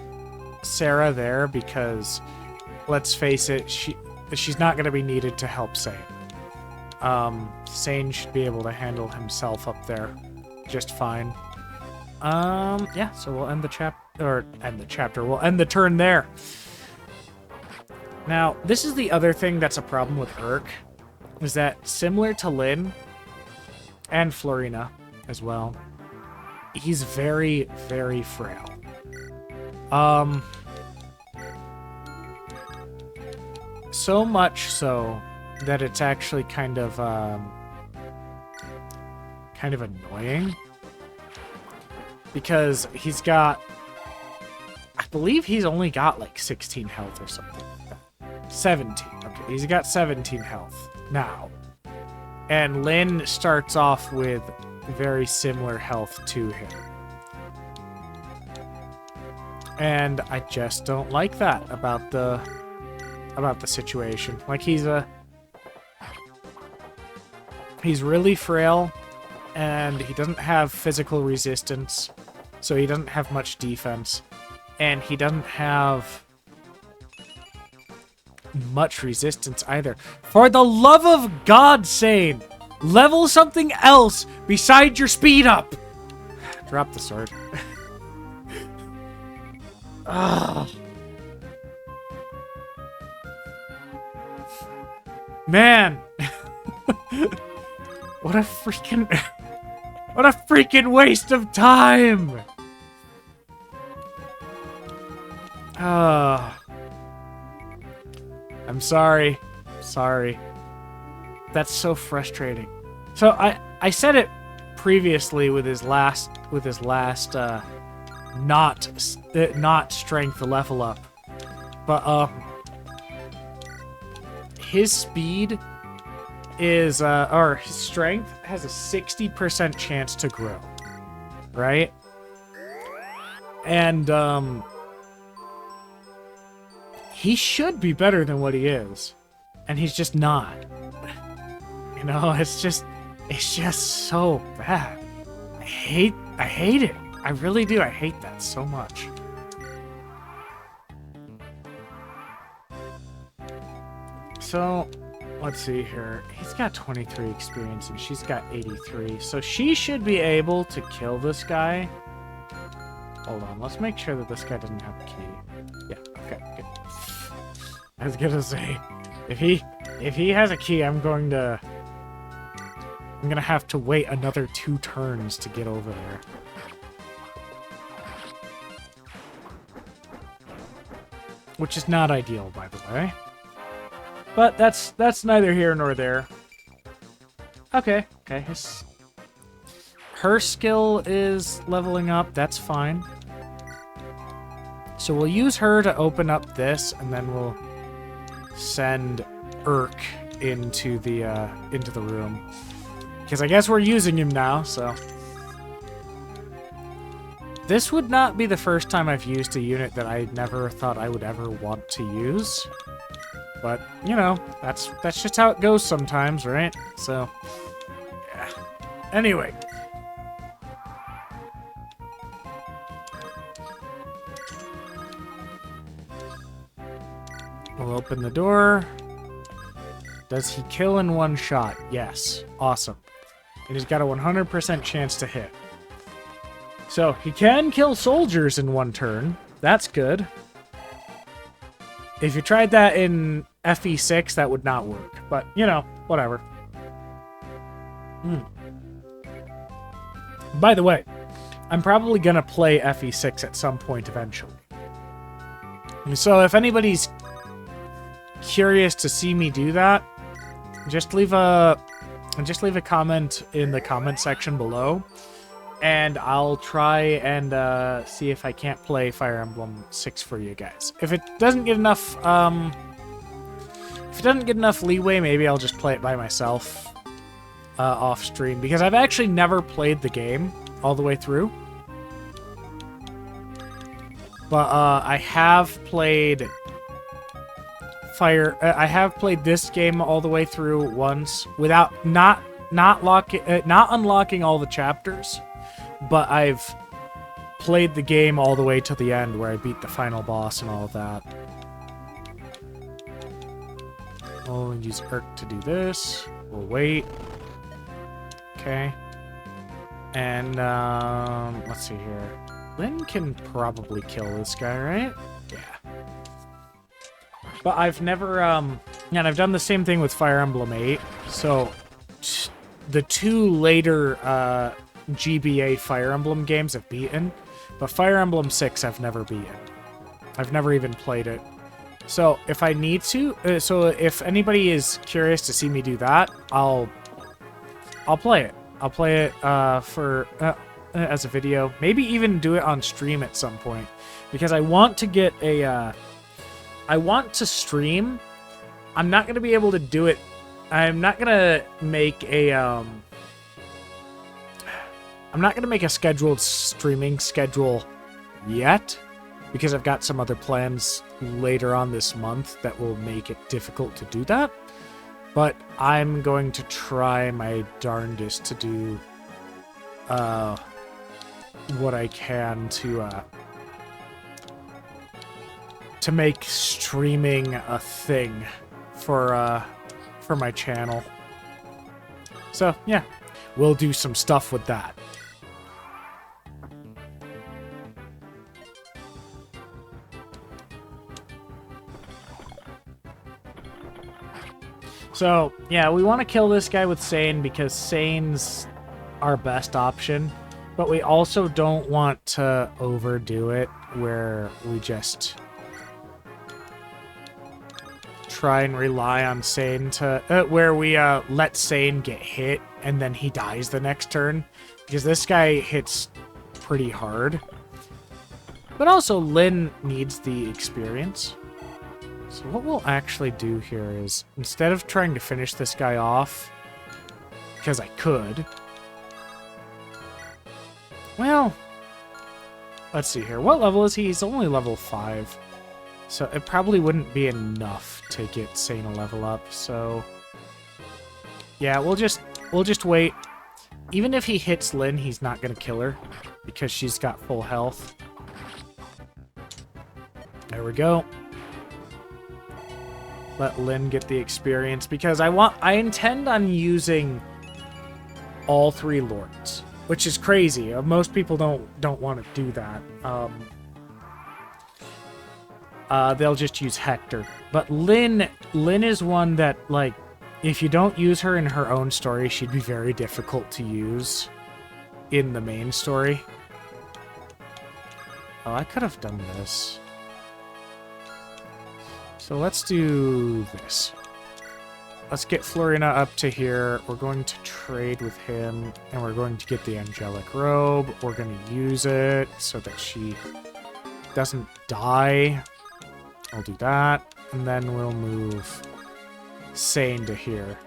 Sarah there because, let's face it, she's not going to be needed to help Sane. Sane should be able to handle himself up there just fine. Yeah, so we'll end the chapter. We'll end the turn there. Now, this is the other thing that's a problem with Urk, is that similar to Lynn and Florina as well, he's very, very frail. So much so that it's actually kind of annoying, because he's got, I believe he's only got like 16 health or something like that. 17. Okay, he's got 17 health now. And Lynn starts off with very similar health to him. And I just don't like that about the situation. Like, he's really frail, and he doesn't have physical resistance, so he doesn't have much defense, and he doesn't have much resistance either. For the love of God, Sane, level something else besides your speed up. Drop the sword. Ah. Man. What a freaking waste of time. I'm sorry. Sorry. That's so frustrating. So I said it previously with his last not strength level up, but his speed is or his strength has a 60% chance to grow, right? And he should be better than what he is, and he's just not. You know, it's just so bad. I hate it. I really do. I hate that so much. So, let's see here. He's got 23 experience and she's got 83. So she should be able to kill this guy. Hold on. Let's make sure that this guy doesn't have a key. Yeah, okay, good. I was gonna say, if he has a key, I'm gonna have to wait another 2 turns to get over there. Which is not ideal, by the way. But that's neither here nor there. Okay, her skill is leveling up, that's fine. So we'll use her to open up this, and then we'll send Urk into the room. Because I guess we're using him now, so... This would not be the first time I've used a unit that I never thought I would ever want to use. But, you know, that's just how it goes sometimes, right? So, yeah. Anyway. We'll open the door. Does he kill in one shot? Yes. Awesome. And he's got a 100% chance to hit. So, he can kill soldiers in one turn. That's good. If you tried that in FE6, that would not work. But, you know, whatever. By the way, I'm probably going to play FE6 at some point eventually. So if anybody's curious to see me do that, just leave a comment in the comment section below. And I'll try and see if I can't play Fire Emblem 6 for you guys. If it doesn't get enough, leeway, maybe I'll just play it by myself off stream, because I've actually never played the game all the way through. But I have played I have played this game all the way through once without not unlocking all the chapters. But I've played the game all the way to the end where I beat the final boss and all of that. We'll use Urk to do this. We'll wait. Okay. And, let's see here. Lynn can probably kill this guy, right? Yeah. But I've never, and I've done the same thing with Fire Emblem 8. So, the two later, GBA Fire Emblem games I've beaten, but Fire Emblem 6 I've never beaten. I've never even played it. So if I need to, so if anybody is curious to see me do that, I'll play it. I'll play it for as a video, maybe even do it on stream at some point, because I want to get a. I want to stream. I'm not gonna be able to do it. I'm not gonna make a. I'm not going to make a scheduled streaming schedule yet, because I've got some other plans later on this month that will make it difficult to do that. But I'm going to try my darndest to do what I can to make streaming a thing for my channel. So, yeah, we'll do some stuff with that. So, yeah, we want to kill this guy with Sane because Sane's our best option. But we also don't want to overdo it where we just try and rely on Sane to... where we let Sane get hit and then he dies the next turn. Because this guy hits pretty hard. But also, Lynn needs the experience. So what we'll actually do here is, instead of trying to finish this guy off, because I could, well, let's see here. What level is he? He's only level 5. So it probably wouldn't be enough to get Sane a level up. So yeah, we'll just wait. Even if he hits Lynn, he's not going to kill her because she's got full health. There we go. Let Lynn get the experience, because I intend on using all 3 lords, which is crazy. Most people don't want to do that. They'll just use Hector. But Lynn is one that, like, if you don't use her in her own story, she'd be very difficult to use in the main story. Oh, I could have done this. So let's do this. Let's get Florina up to here. We're going to trade with him, and we're going to get the angelic robe. We're going to use it so that doesn't die. I'll do that. And then we'll move Sane to here.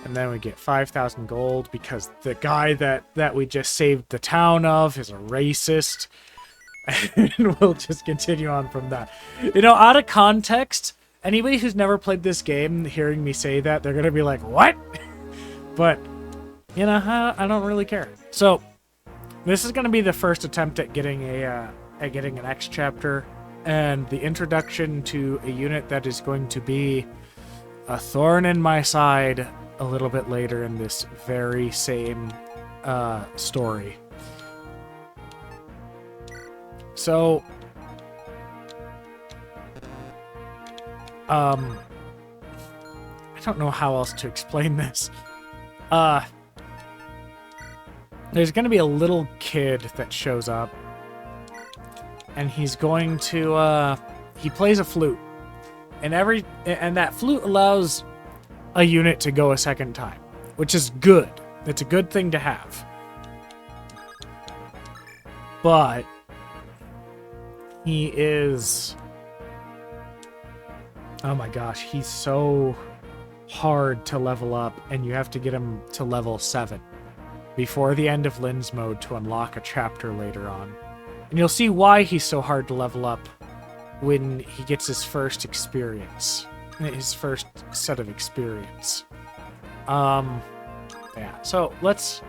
And then we get 5,000 gold because the guy that we just saved the town of is a racist. And we'll just continue on from that. You know, out of context, anybody who's never played this game, hearing me say that, they're going to be like, what? But, you know, I don't really care. So, this is going to be the first attempt at getting an X chapter and the introduction to a unit that is going to be a thorn in my side a little bit later in this very same story. So, I don't know how else to explain this. There's going to be a little kid that shows up, and he's going to, he plays a flute, and that flute allows a unit to go a second time, which is good. It's a good thing to have. But he is, oh my gosh, he's so hard to level up, and you have to get him to level 7 before the end of Lynn's mode to unlock a chapter later on. And you'll see why he's so hard to level up when he gets his first experience. His first set of experience. Yeah, so let's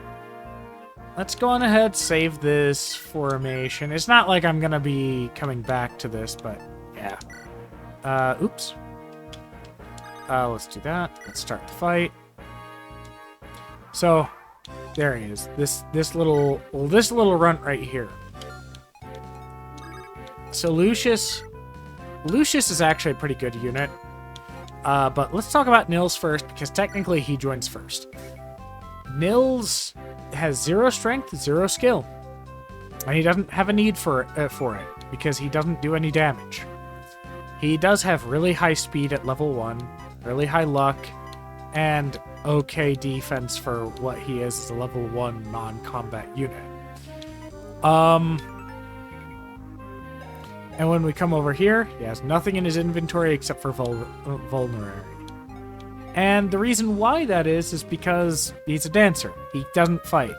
go on ahead, save this formation. It's not like I'm gonna be coming back to this, but yeah. Oops. Let's do that. Let's start the fight. So, there he is. This little runt right here. So Lucius is actually a pretty good unit. But let's talk about Nils first, because technically he joins first. Nils has 0 strength, 0 skill. And he doesn't have a need for it, because he doesn't do any damage. He does have really high speed at level 1, really high luck, and okay defense for what he is as a level 1 non-combat unit. And when we come over here, he has nothing in his inventory except for vulnerary. And the reason why that is because he's a dancer. He doesn't fight.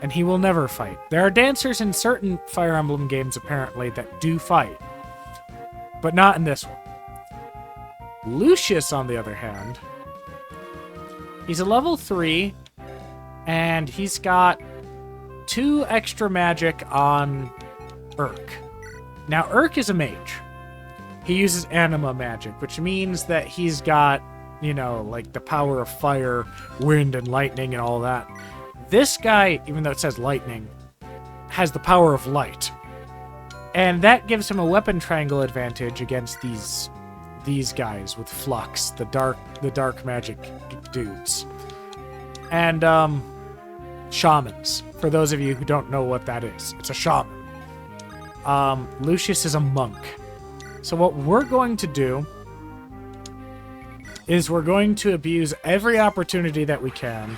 And he will never fight. There are dancers in certain Fire Emblem games, apparently, that do fight. But not in this one. Lucius, on the other hand, he's a level 3, and he's got 2 extra magic on Urk. Now, Urk is a mage. He uses anima magic, which means that he's got, you know, like the power of fire, wind, and lightning and all that. This guy, even though it says lightning, has the power of light. And that gives him a weapon triangle advantage against these guys with Flux, the dark magic dudes. And, shamans, for those of you who don't know what that is. It's a shaman. Lucius is a monk. So what we're going to do is we're going to abuse every opportunity that we can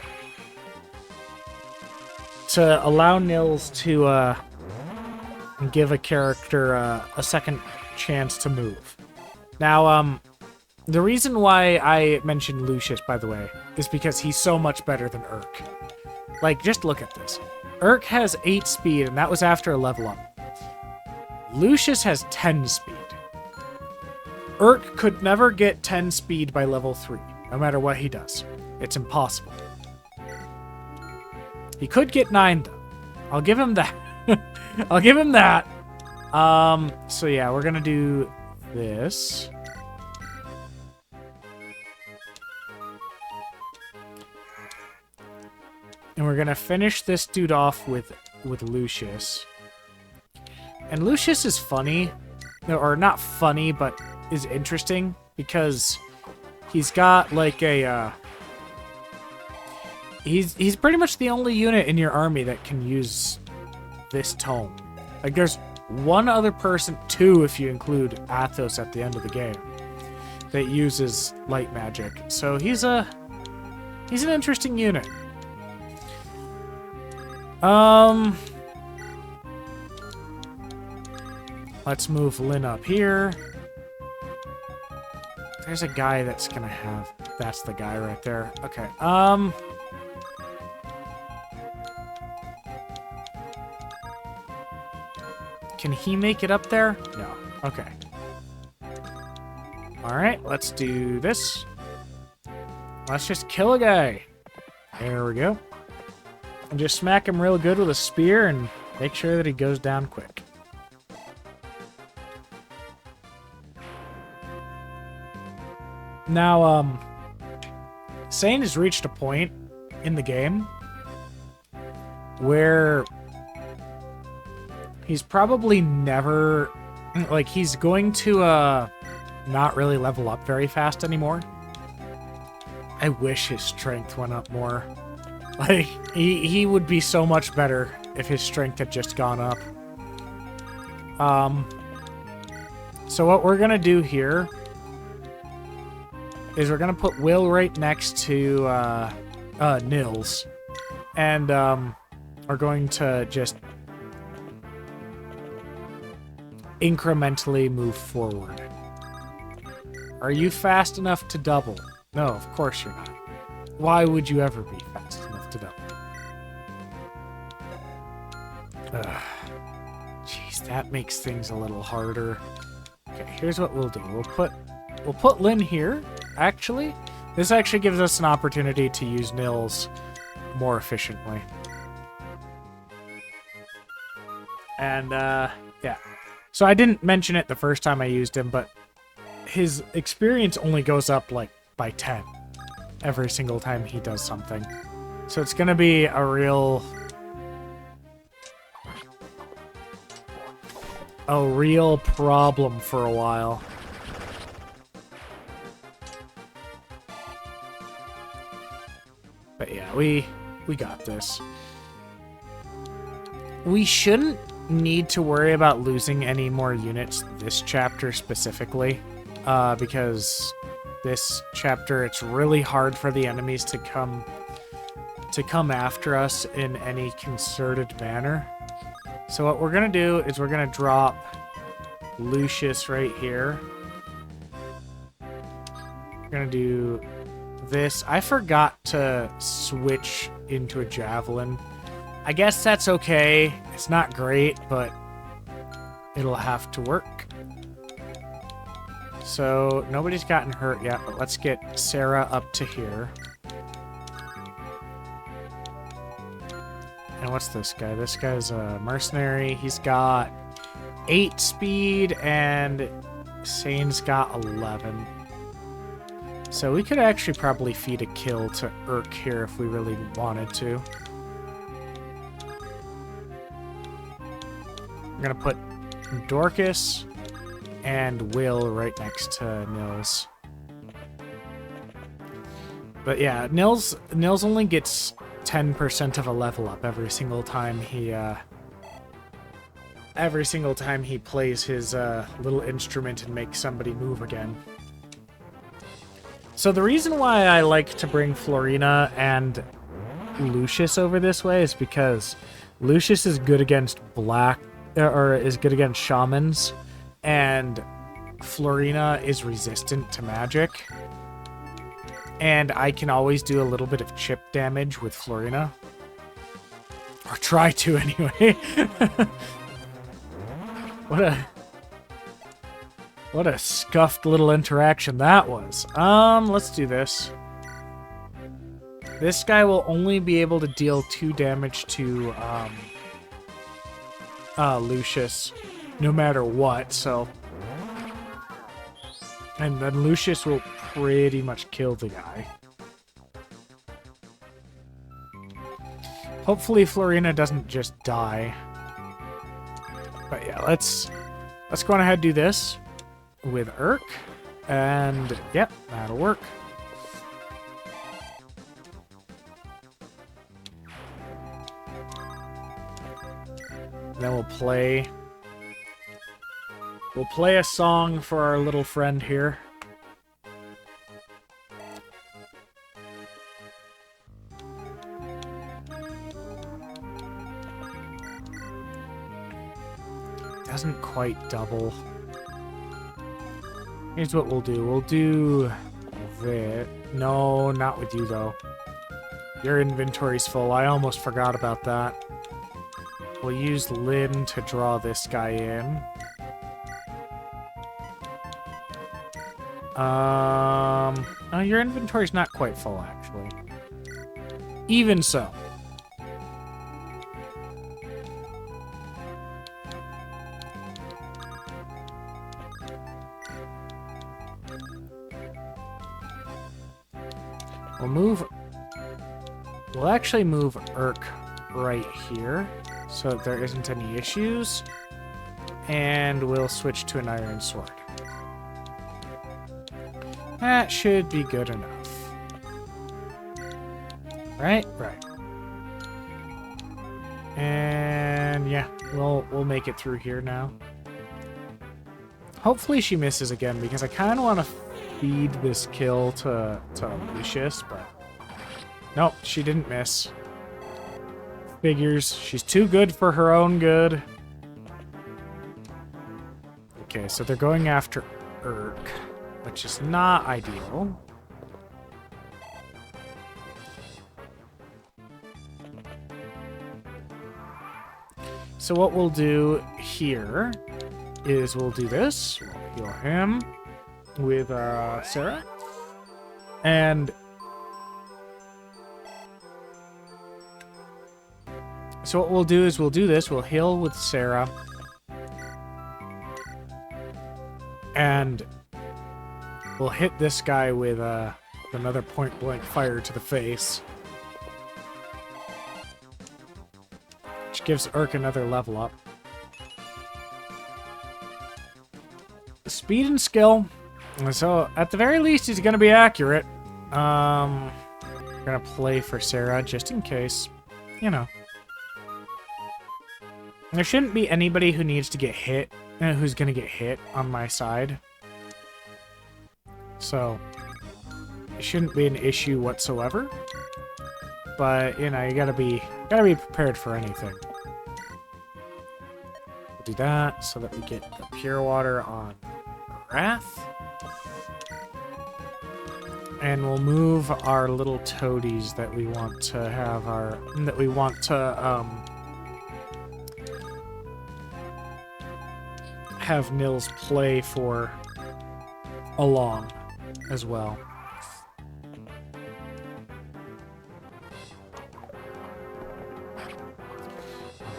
to allow Nils to give a character a second chance to move. Now, the reason why I mentioned Lucius, by the way, is because he's so much better than Urk. Like, just look at this. Urk has 8 speed, and that was after a level up. Lucius has 10 speed. Urk could never get 10 speed by level 3, no matter what he does. It's impossible. He could get 9, though. I'll give him that. I'll give him that. So yeah, we're gonna do this. And we're gonna finish this dude off with Lucius. And Lucius is funny, or not funny, but is interesting because he's got like a he's pretty much the only unit in your army that can use this tome. Like there's one other person, 2 if you include Athos at the end of the game, that uses light magic. So he's an interesting unit. Let's move Lynn up here. There's a guy that's gonna have... That's the guy right there. Okay, can he make it up there? No. Okay. Alright, let's do this. Let's just kill a guy. There we go. And just smack him real good with a spear and make sure that he goes down quick. Now, Sane has reached a point in the game where he's probably never... Like, he's going to, not really level up very fast anymore. I wish his strength went up more. Like, he would be so much better if his strength had just gone up. So what we're gonna do here is we're gonna put Will right next to Nils, and we're going to just incrementally move forward. Are you fast enough to double? No, of course you're not. Why would you ever be fast enough to double? Jeez, that makes things a little harder. Okay, here's what we'll do. We'll put Lynn here, actually. This actually gives us an opportunity to use Nils more efficiently. And, yeah. So I didn't mention it the first time I used him, but his experience only goes up, like, by 10 every single time he does something. So it's gonna be a real problem for a while. But yeah, we got this. We shouldn't need to worry about losing any more units this chapter specifically, because this chapter, it's really hard for the enemies to come after us in any concerted manner. So what we're gonna do is we're gonna drop Lucius right here. We're gonna do this. I forgot to switch into a javelin. I guess that's okay. It's not great, but it'll have to work. So nobody's gotten hurt yet, but let's get Sarah up to here. And what's this guy? This guy's a mercenary. He's got 8 speed, and Sane's got 11. So we could actually probably feed a kill to Urk here if we really wanted to. I'm gonna put Dorcas and Will right next to Nils. But yeah, Nils only gets 10% of a level up every single time he plays his little instrument and makes somebody move again. So the reason why I like to bring Florina and Lucius over this way is because Lucius is good against is good against shamans, and Florina is resistant to magic. And I can always do a little bit of chip damage with Florina. Or try to, anyway. What a scuffed little interaction that was. Let's do this. This guy will only be able to deal 2 damage to, Lucius, no matter what, so... And then Lucius will pretty much kill the guy. Hopefully Florina doesn't just die. But yeah, let's go on ahead and do this with Urk. And yep, that'll work. Then we'll play a song for our little friend here. doesn't quite double. Here's what we'll do. We'll do that. No, not with you, though. Your inventory's full. I almost forgot about that. We'll use Lynn to draw this guy in. Oh, your inventory's not quite full, actually. Even so. We'll actually move Urk right here so that there isn't any issues. And we'll switch to an iron sword. That should be good enough. Right? Right. And yeah, we'll make it through here now. Hopefully she misses again, because I kind of want to feed this kill to Lucius, but nope, she didn't miss. Figures. She's too good for her own good. Okay, so they're going after Urk, which is not ideal. So what we'll do here is we'll do this. We'll heal him with Sarah. And so what we'll do is we'll do this. We'll heal with Sarah. And we'll hit this guy with another point-blank fire to the face. Which gives Urk another level up. Speed and skill. So, at the very least, he's going to be accurate. We're going to play for Sarah, just in case. You know. There shouldn't be anybody who needs to get hit, who's going to get hit on my side. So, it shouldn't be an issue whatsoever. But, you know, you gotta be prepared for anything. We'll do that so that we get the pure water on Wrath. And we'll move our little toadies that we want to have Nils play for along as well.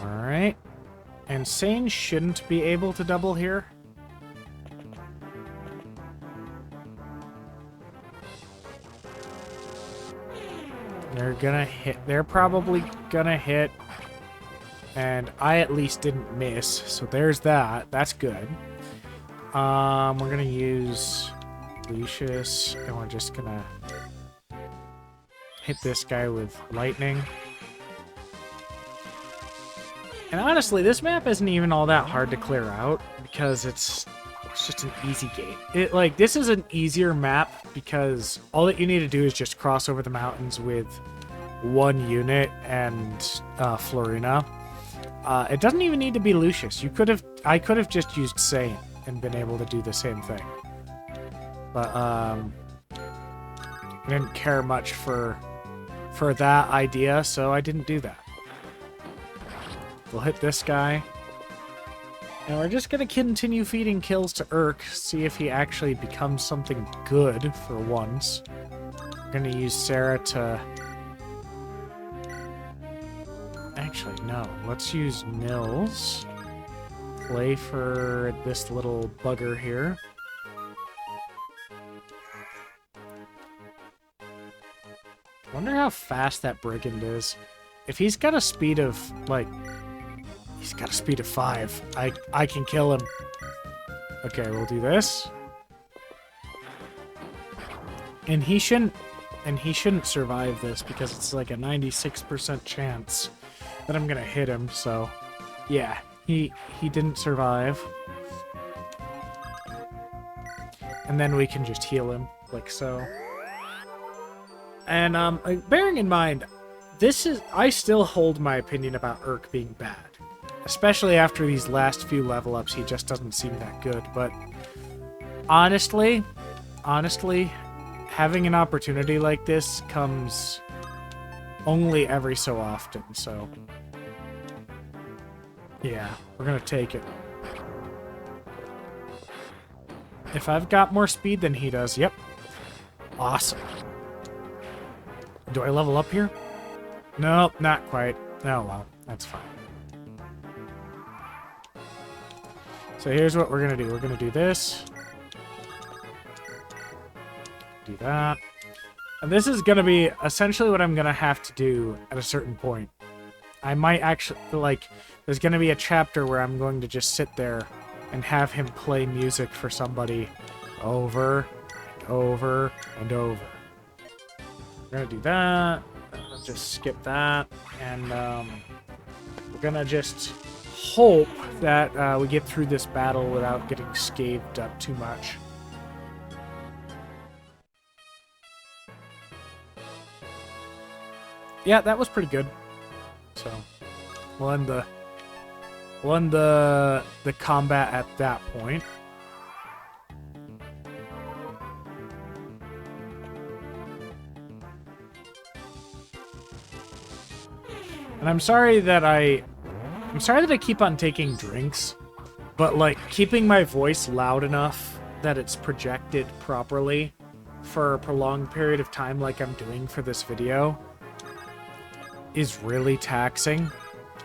Alright. And Sane shouldn't be able to double here. They're gonna hit. They're probably gonna hit. And I at least didn't miss, so there's that. That's good. We're gonna use Lucius, and we're just gonna hit this guy with lightning. And honestly, this map isn't even all that hard to clear out, because it's just an easy game. This is an easier map because all that you need to do is just cross over the mountains with one unit and Florina. It doesn't even need to be Lucius. I could have just used Sane and been able to do the same thing. But I didn't care much for that idea, so I didn't do that. We'll hit this guy. And we're just going to continue feeding kills to Urk, see if he actually becomes something good for once. We're going to use Sarah to... Actually, no. Let's use Nils. Play for this little bugger here. I wonder how fast that brigand is. If he's got a speed of, he's got a speed of 5. I can kill him. Okay, we'll do this. And he shouldn't survive this because it's like a 96% chance that I'm gonna hit him, so yeah, he didn't survive. And then we can just heal him, like so. And bearing in mind, I still hold my opinion about Urk being bad. Especially after these last few level ups, he just doesn't seem that good. But honestly, having an opportunity like this comes only every so often, so yeah, we're gonna take it. If I've got more speed than he does, yep. Awesome. Do I level up here? Nope, not quite. Oh well, that's fine. So here's what we're gonna do. We're gonna do this. Do that. And this is gonna be essentially what I'm gonna have to do at a certain point. I might actually, like, there's gonna be a chapter where I'm going to just sit there and have him play music for somebody over and over and over. We're gonna do that. I'll just skip that. And we're gonna just hope that we get through this battle without getting scathed up too much. Yeah, that was pretty good. So we'll end the combat at that point. And I'm sorry that I keep on taking drinks, but like keeping my voice loud enough that it's projected properly for a prolonged period of time like I'm doing for this video is really taxing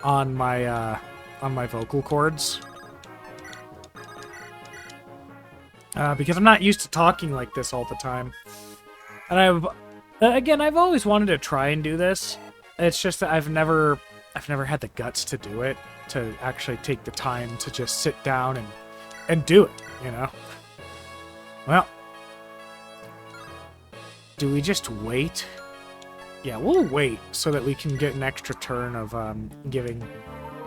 on my vocal cords. Because I'm not used to talking like this all the time. And I've always wanted to try and do this. It's just that I've never had the guts to do it, to actually take the time to just sit down and do it, you know? Well, do we just wait? Yeah, we'll wait so that we can get an extra turn of giving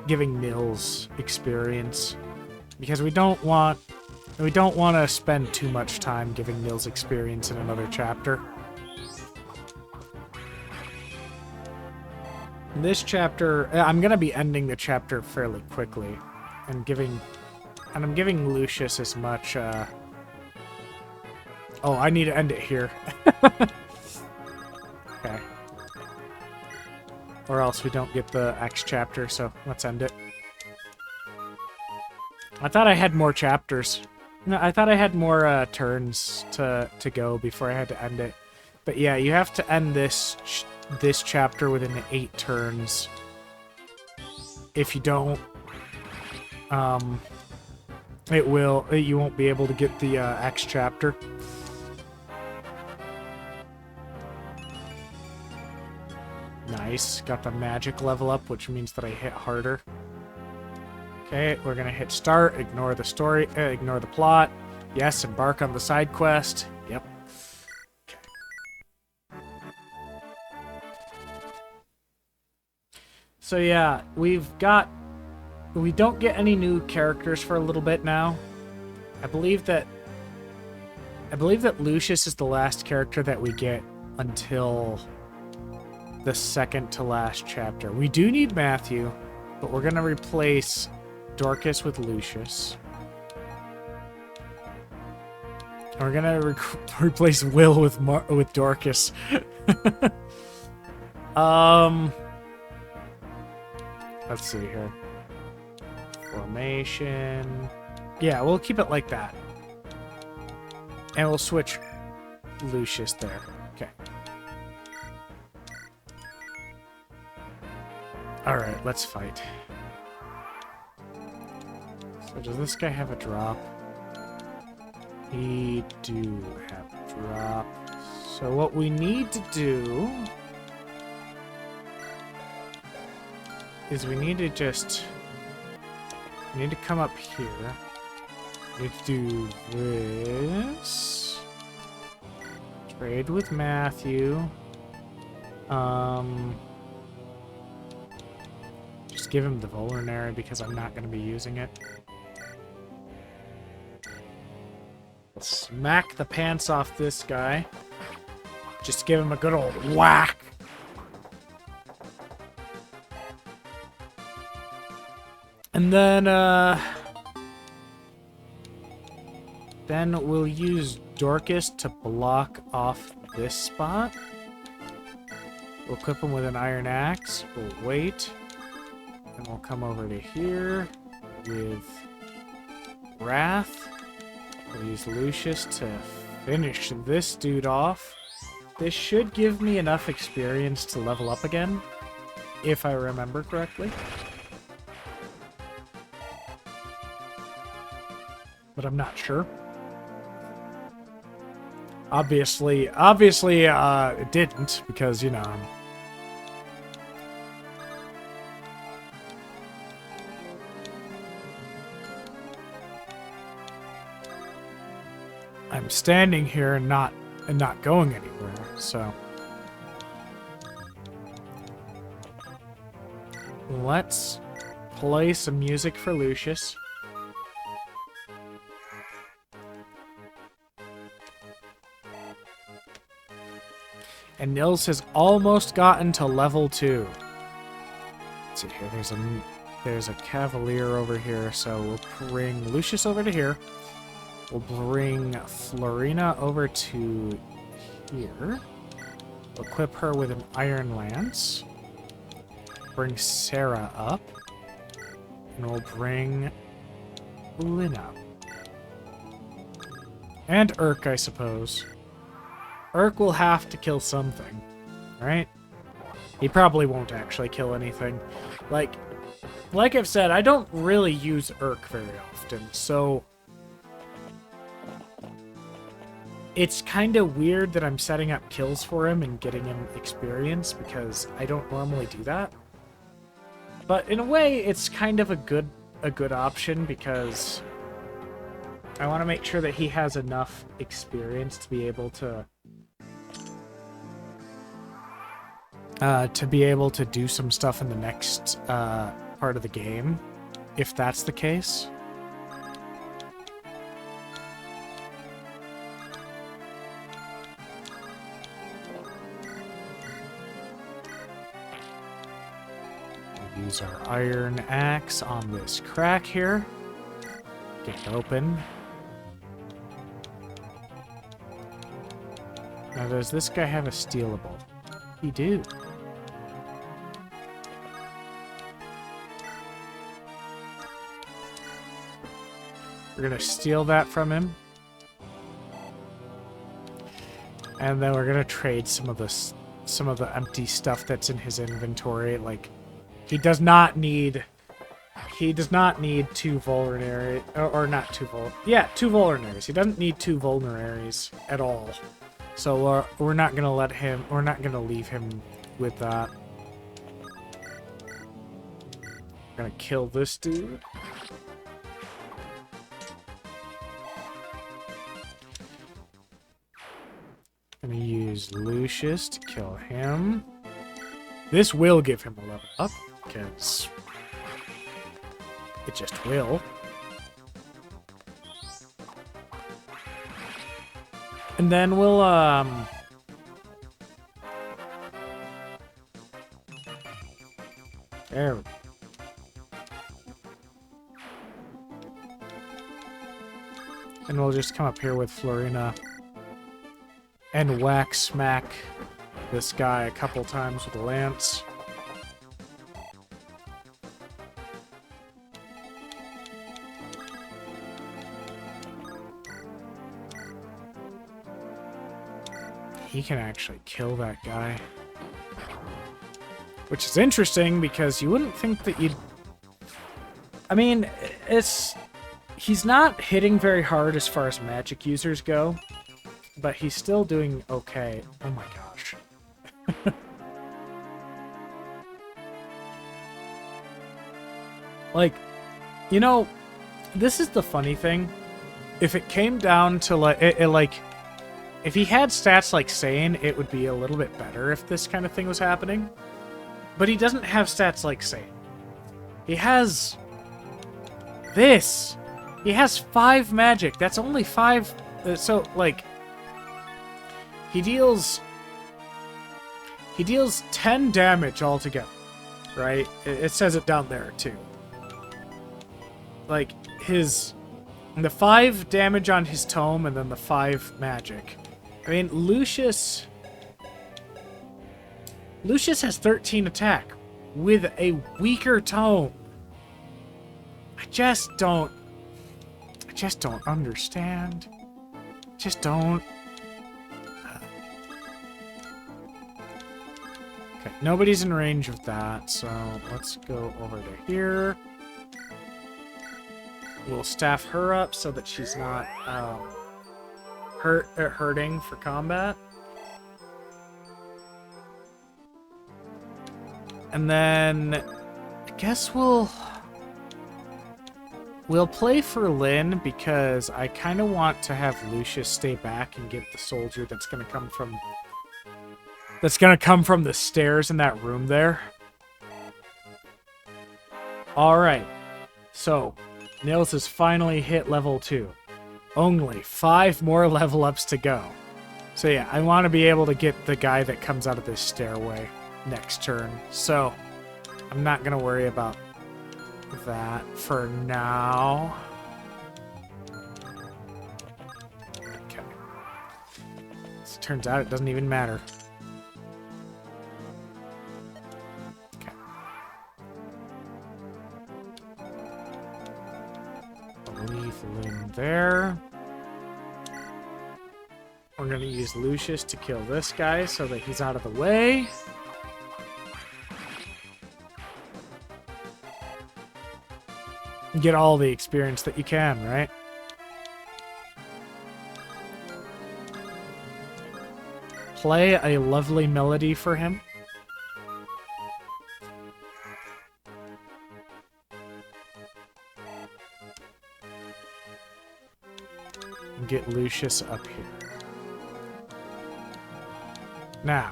Nils experience, because we don't want to spend too much time giving Nils experience in another chapter. This chapter, I'm gonna be ending the chapter fairly quickly, and I'm giving Lucius as much. Oh, I need to end it here. Okay. Or else we don't get the X chapter, so let's end it. I thought I had more chapters. No, I thought I had more turns to go before I had to end it. But yeah, you have to end this chapter within 8 turns. If you don't, you won't be able to get the X chapter. Nice. Got the magic level up, which means that I hit harder. Okay, we're gonna hit start, ignore the story, ignore the plot. Yes, embark on the side quest. Yep. Okay. So yeah, we don't get any new characters for a little bit now. I believe that Lucius is the last character that we get until the second to last chapter. We do need Matthew, but we're gonna replace Dorcas with Lucius. And we're gonna replace Will with Dorcas. Let's see here. Formation. Yeah, we'll keep it like that. And we'll switch Lucius there. Okay. Alright, let's fight. So does this guy have a drop? He do have a drop. So what we need to do is we need to come up here. We need to do this. Trade with Matthew. Just give him the Vulnerary because I'm not going to be using it. Smack the pants off this guy. Just give him a good old whack. And then we'll use Dorcas to block off this spot. We'll equip him with an iron axe. We'll wait. And we'll come over to here with Wrath. We'll use Lucius to finish this dude off. This should give me enough experience to level up again, if I remember correctly. But I'm not sure. Obviously, it didn't, because, you know, I'm standing here and not going anywhere, so let's play some music for Lucius. And Nils has almost gotten to level 2. Let's see here, there's a Cavalier over here, so we'll bring Lucius over to here. We'll bring Florina over to here. We'll equip her with an Iron Lance. Bring Sarah up. And we'll bring Lynn up. And Urk, I suppose. Urk will have to kill something, right? He probably won't actually kill anything. Like I've said, I don't really use Urk very often, so it's kind of weird that I'm setting up kills for him and getting him experience, because I don't normally do that. But in a way, it's kind of a good option, because I want to make sure that he has enough experience to be able to do some stuff in the next part of the game, if that's the case. We'll use our iron axe on this crack here. Get it open. Now, does this guy have a stealable? He do. We're gonna steal that from him. And then we're gonna trade some of the empty stuff that's in his inventory. Like, he does not need 2 vulneraries, or not 2 2 vulneraries. He doesn't need 2 vulneraries at all. So we're not gonna leave him with that. We're gonna kill this dude. Gonna use Lucius to kill him. This will give him a level up, because it just will. And then we'll, there we go. And we'll just come up here with Florina and whack smack this guy a couple times with a lance. He can actually kill that guy. Which is interesting, because you wouldn't think that you'd... I mean, he's not hitting very hard as far as magic users go, but he's still doing okay. Oh my gosh. Like, you know, this is the funny thing. If it came down to, like, if he had stats like Sane, it would be a little bit better if this kind of thing was happening. But he doesn't have stats like Sane. He has this. He has 5 magic. That's only 5. So, like, he deals 10 damage altogether, right? It says it down there, too. like, the 5 damage on his tome and then the 5 magic. I mean, Lucius has 13 attack with a weaker tome. I just don't understand. Just don't. Okay, nobody's in range of that, so let's go over to here. We'll staff her up so that she's not hurting for combat. And then I guess we'll play for Lynn because I kind of want to have Lucius stay back and get the soldier that's going to come from the stairs in that room there. All right. So, Nils has finally hit level 2. Only 5 more level ups to go. So yeah, I want to be able to get the guy that comes out of this stairway next turn. So, I'm not going to worry about that for now. Okay. As it turns out, it doesn't even matter. Okay. I'll leave Lynn there. We're going to use Lucius to kill this guy so that he's out of the way. Get all the experience that you can, right? Play a lovely melody for him. And get Lucius up here. Now,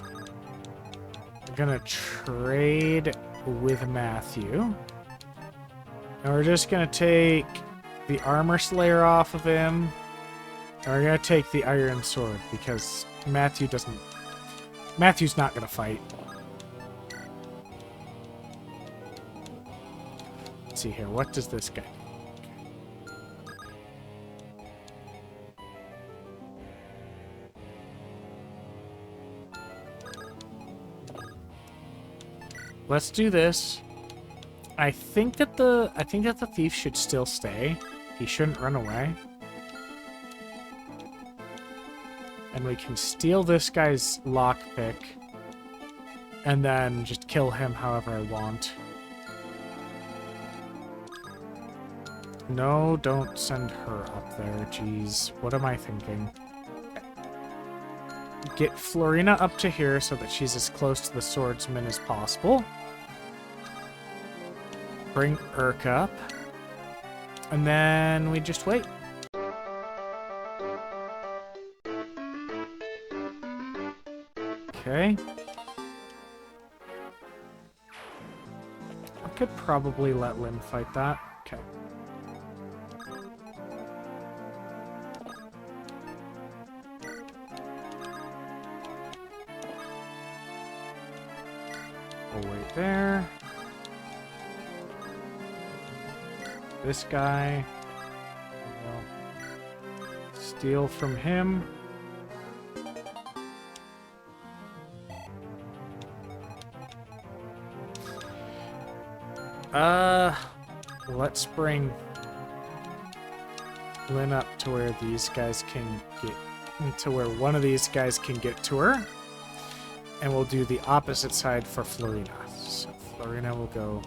I'm gonna trade with Matthew. And we're just going to take the Armor Slayer off of him. And we're going to take the Iron Sword because Matthew's not going to fight. Let's see here. What does this guy do? Let's do this. I think that the thief should still stay. He shouldn't run away. And we can steal this guy's lockpick and then just kill him however I want. No, don't send her up there. Jeez, what am I thinking? Get Florina up to here so that she's as close to the swordsman as possible. Bring Urk up. And then we just wait. Okay. I could probably let Lynn fight that. Okay. We'll wait there. This guy. We'll steal from him. Let's bring Lynn up to where these guys can get to where one of these guys can get to her. And we'll do the opposite side for Florina. So Florina will go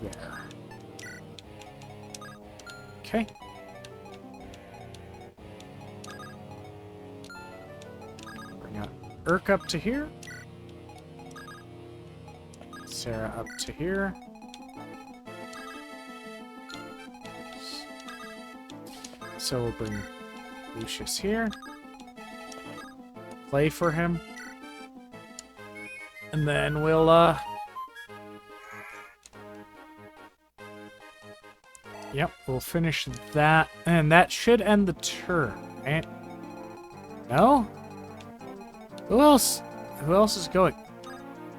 there. Okay. Bring out Urk up to here. Sarah up to here. So we'll bring Lucius here. Play for him. And then we'll, yep, we'll finish that. And that should end the turn, right? No? Who else? Who else is going?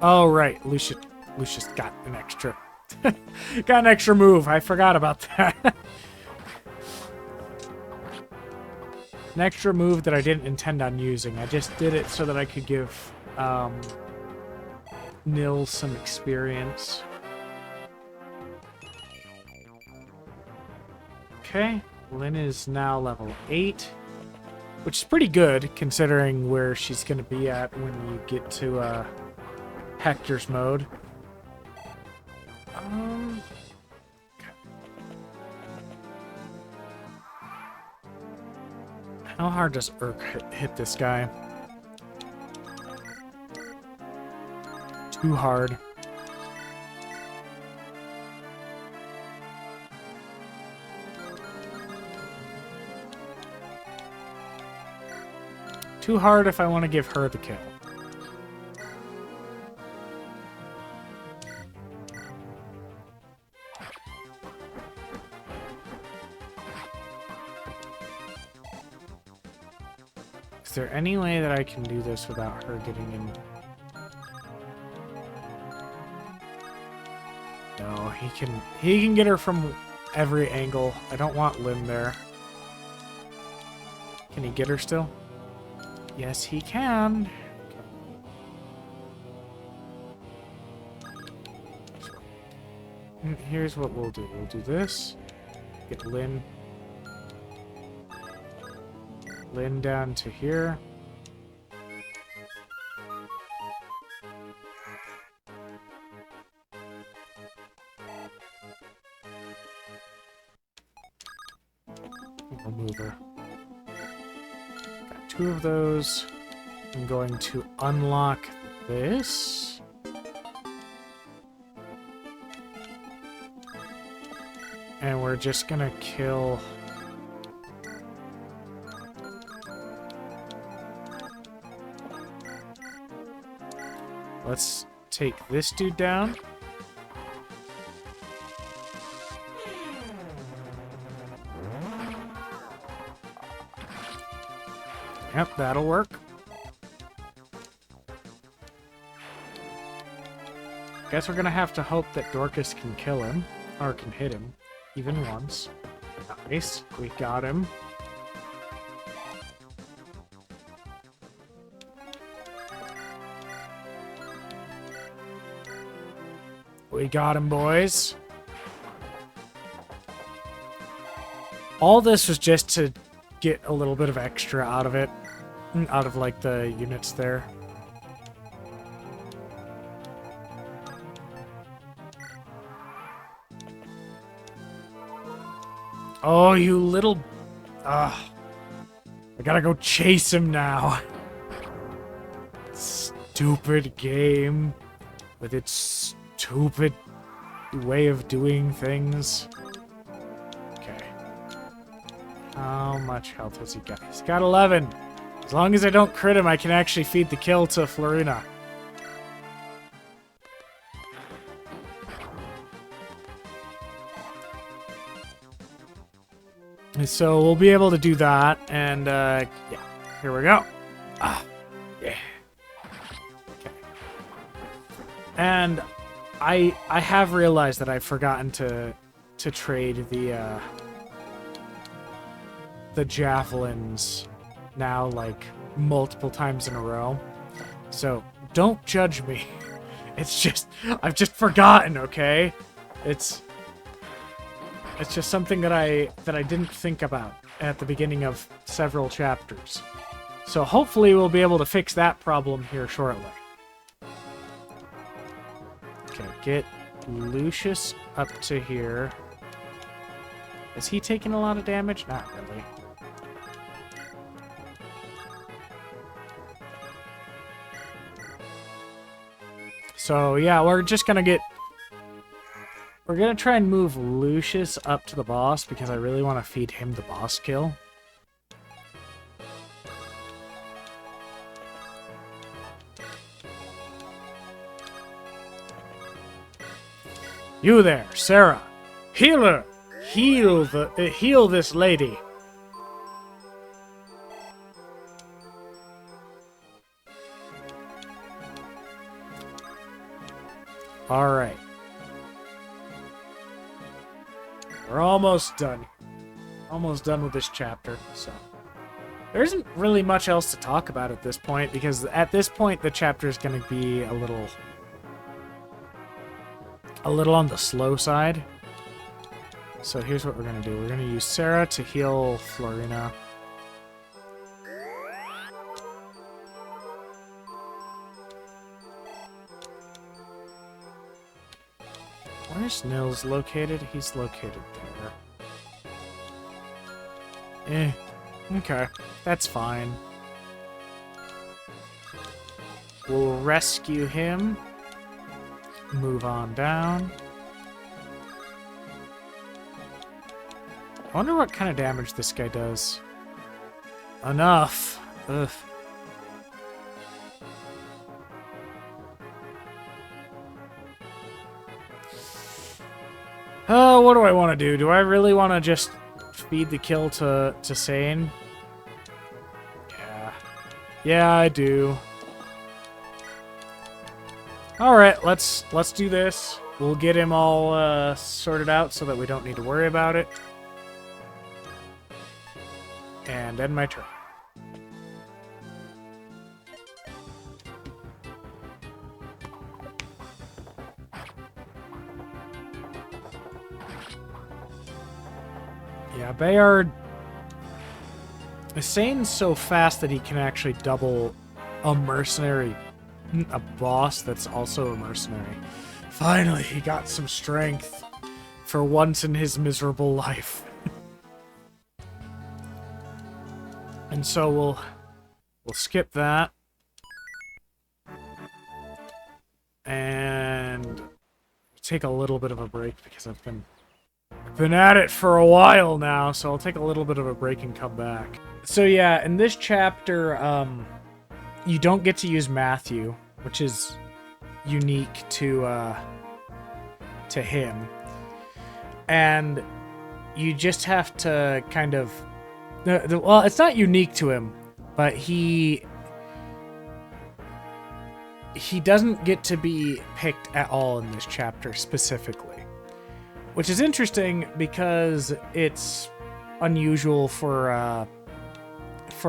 Oh, right. Lucius got an extra Got an extra move. I forgot about that. An extra move that I didn't intend on using. I just did it so that I could give Nil some experience. Okay, Lynn is now level 8, which is pretty good considering where she's going to be at when you get to Hector's mode. Okay. How hard does Urk hit this guy? Too hard. Too hard if I want to give her the kill. Is there any way that I can do this without her getting in? No, he can get her from every angle. I don't want Lynn there. Can he get her still? Yes, he can. Here's what we'll do. We'll do this. Get Lynn down to here. We'll move her. Got 2 of those. I'm going to unlock this. And we're just gonna kill... Let's take this dude down. Yep, that'll work. Guess we're gonna have to hope that Dorcas can kill him, or can hit him, even once. Nice, we got him. We got him, boys. All this was just to get a little bit of extra out of it. Out of, like, the units there. Oh, you little... I gotta go chase him now. Stupid game. With its stupid way of doing things. Okay. How much health has he got? He's got 11. As long as I don't crit him, I can actually feed the kill to Florina. So we'll be able to do that, and yeah, here we go. Yeah. Okay. And I have realized that I've forgotten to trade the javelins now, like, multiple times in a row. So don't judge me. It's just, I've just forgotten, okay? It's just something that I didn't think about at the beginning of several chapters. So hopefully we'll be able to fix that problem here shortly. Okay, get Lucius up to here. Is he taking a lot of damage? Not really. So yeah, we're just gonna get... We're gonna try and move Lucius up to the boss because I really want to feed him the boss kill. You there, Sarah. Heal her. Heal this lady. All right. We're almost done. Almost done with this chapter, so. There isn't really much else to talk about at this point, because at this point the chapter is going to be a little on the slow side. So here's what we're going to do. We're going to use Sarah to heal Florina. Where's Nils located? He's located there. Okay. That's fine. We'll rescue him. Move on down. I wonder what kind of damage this guy does. Enough. Ugh. What do I want to do? Do I really want to just feed the kill to Sane? Yeah. Yeah, I do. Alright, let's do this. We'll get him all sorted out so that we don't need to worry about it. And end my turn. Yeah, Bayard... Sane's so fast that he can actually double a mercenary, a boss that's also a mercenary. Finally, he got some strength for once in his miserable life. And so we'll skip that. And take a little bit of a break because I've been at it for a while now, so I'll take a little bit of a break and come back. So yeah, in this chapter, you don't get to use Matthew, which is unique to him. And you just have to kind of... well, it's not unique to him, but he doesn't get to be picked at all in this chapter specifically. Which is interesting because it's unusual for a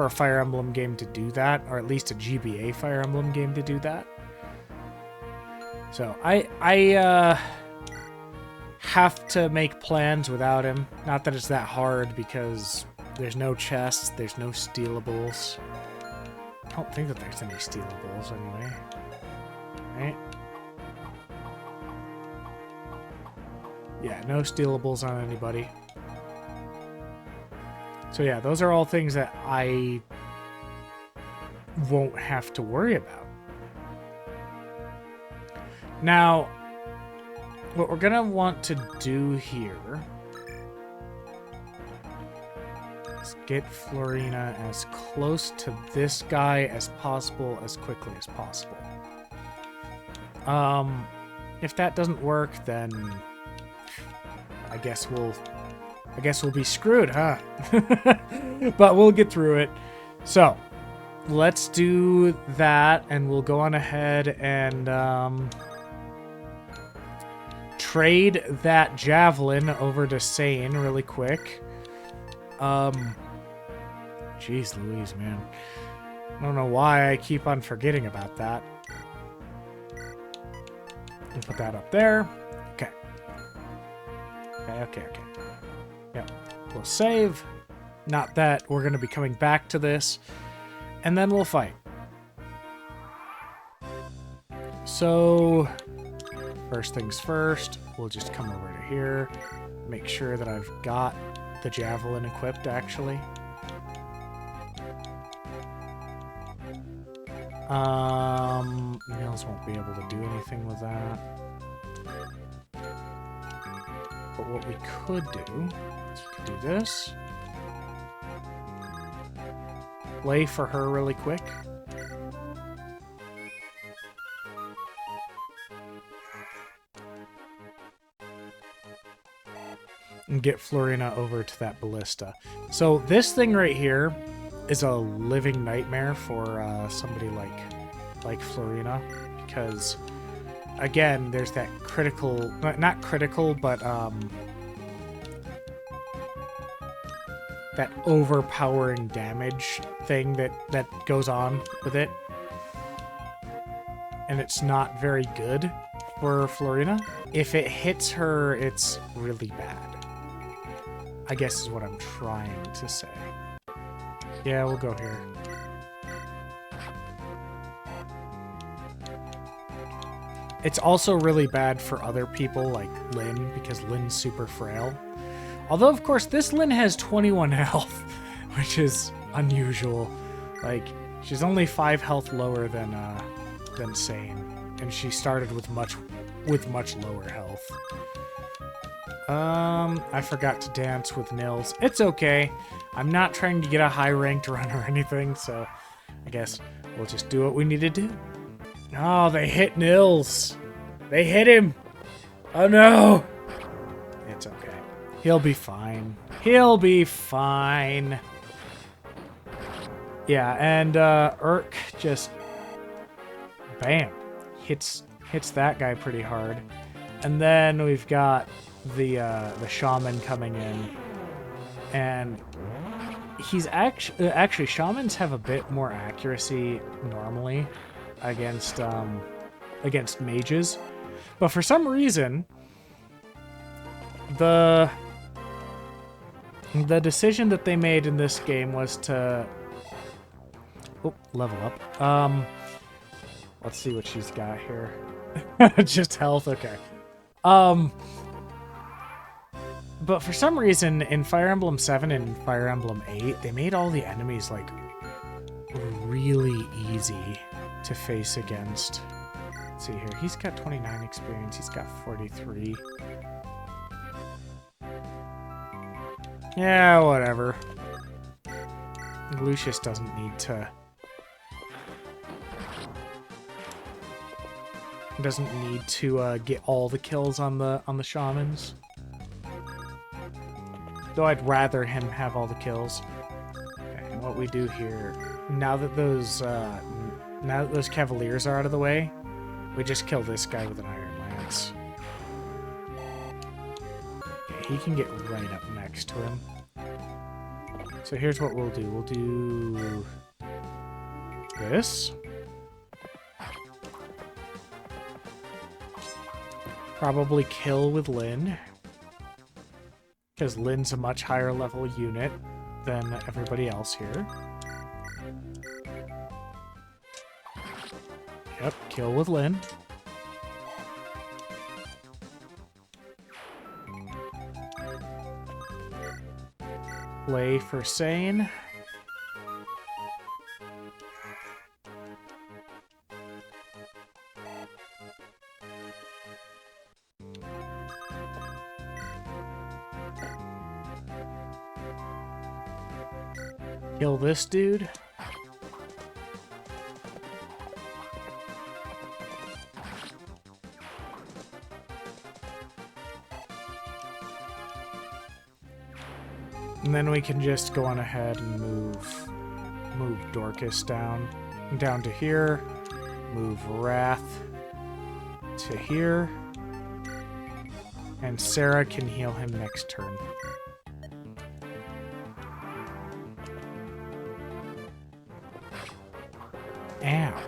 Fire Emblem game to do that, or at least a GBA Fire Emblem game to do that. So I have to make plans without him. Not that it's that hard because there's no chests, there's no stealables. I don't think that there's any stealables anyway. Right? Yeah, no stealables on anybody. So yeah, those are all things that I won't have to worry about. Now, what we're gonna want to do here is get Florina as close to this guy as possible, as quickly as possible. If that doesn't work, then I guess we'll be screwed, huh? But we'll get through it. So, let's do that, and we'll go on ahead and trade that javelin over to Sane really quick. Jeez Louise, man. I don't know why I keep on forgetting about that. We'll put that up there. Okay. Okay. Yep. We'll save. Not that we're going to be coming back to this. And then we'll fight. So, first things first, we'll just come over to here. Make sure that I've got the javelin equipped, actually. Nils won't be able to do anything with that. But what we could do is we could do this. Play for her really quick. And get Florina over to that ballista. So this thing right here is a living nightmare for somebody like Florina, because again, there's that critical, not critical, but that overpowering damage thing that goes on with it. And it's not very good for Florina. If it hits her, it's really bad, I guess is what I'm trying to say. Yeah, we'll go here. It's also really bad for other people like Lynn, because Lynn's super frail. Although, of course, this Lynn has 21 health, which is unusual. Like, she's only 5 health lower than Sane, and she started with much lower health. I forgot to dance with Nils. It's okay. I'm not trying to get a high-ranked run or anything, so I guess we'll just do what we need to do. Oh, they hit Nils. They hit him. Oh, no. It's okay. He'll be fine. He'll be fine. Yeah, and Urk just... bam. Hits that guy pretty hard. And then we've got the shaman coming in. And he's actually shamans have a bit more accuracy normally against mages, but for some reason the decision that they made in this game was to level up. Let's see what she's got here. Just health, okay. But for some reason in Fire Emblem 7 and Fire Emblem 8 they made all the enemies like really easy to face against. Let's see here. He's got 29 experience. He's got 43. Yeah, whatever. Lucius doesn't need to... get all the kills on the shamans. Though I'd rather him have all the kills. Okay, and what we do here, now that those cavaliers are out of the way, we just kill this guy with an iron lance. Okay, he can get right up next to him. So here's what we'll do. We'll do this. Probably kill with Lynn, because Lynn's a much higher level unit than everybody else here. Yep, kill with Lynn. Play for Sane. Kill this dude. And then we can just go on ahead and move Dorcas down to here. Move Wrath to here. And Sarah can heal him next turn. Ow.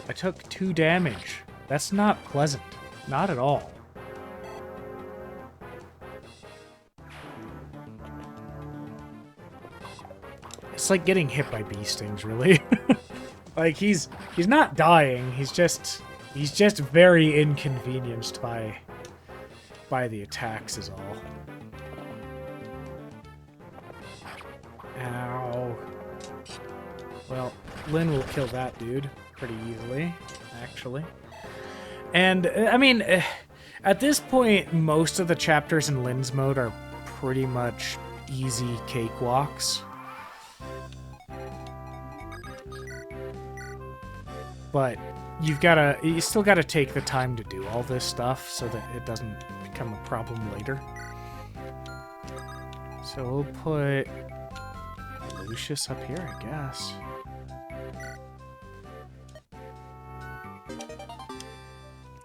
I took 2 damage. That's not pleasant. Not at all. It's like getting hit by bee stings, really. Like, he's not dying. He's just very inconvenienced by the attacks is all. Ow. Well, Lynn will kill that dude pretty easily, actually. And, I mean, at this point, most of the chapters in Lynn's mode are pretty much easy cakewalks. But you still gotta take the time to do all this stuff so that it doesn't become a problem later. So we'll put Lucius up here, I guess.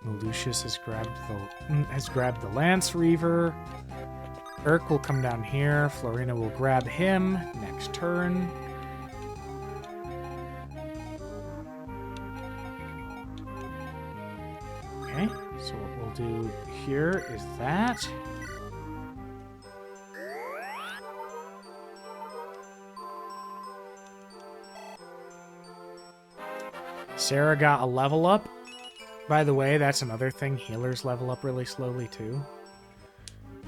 Lucius has grabbed the Lance Reaver. Urk will come down here. Florina will grab him next turn. Okay, so what we'll do here is that. Sarah got a level up. By the way, that's another thing. Healers level up really slowly too,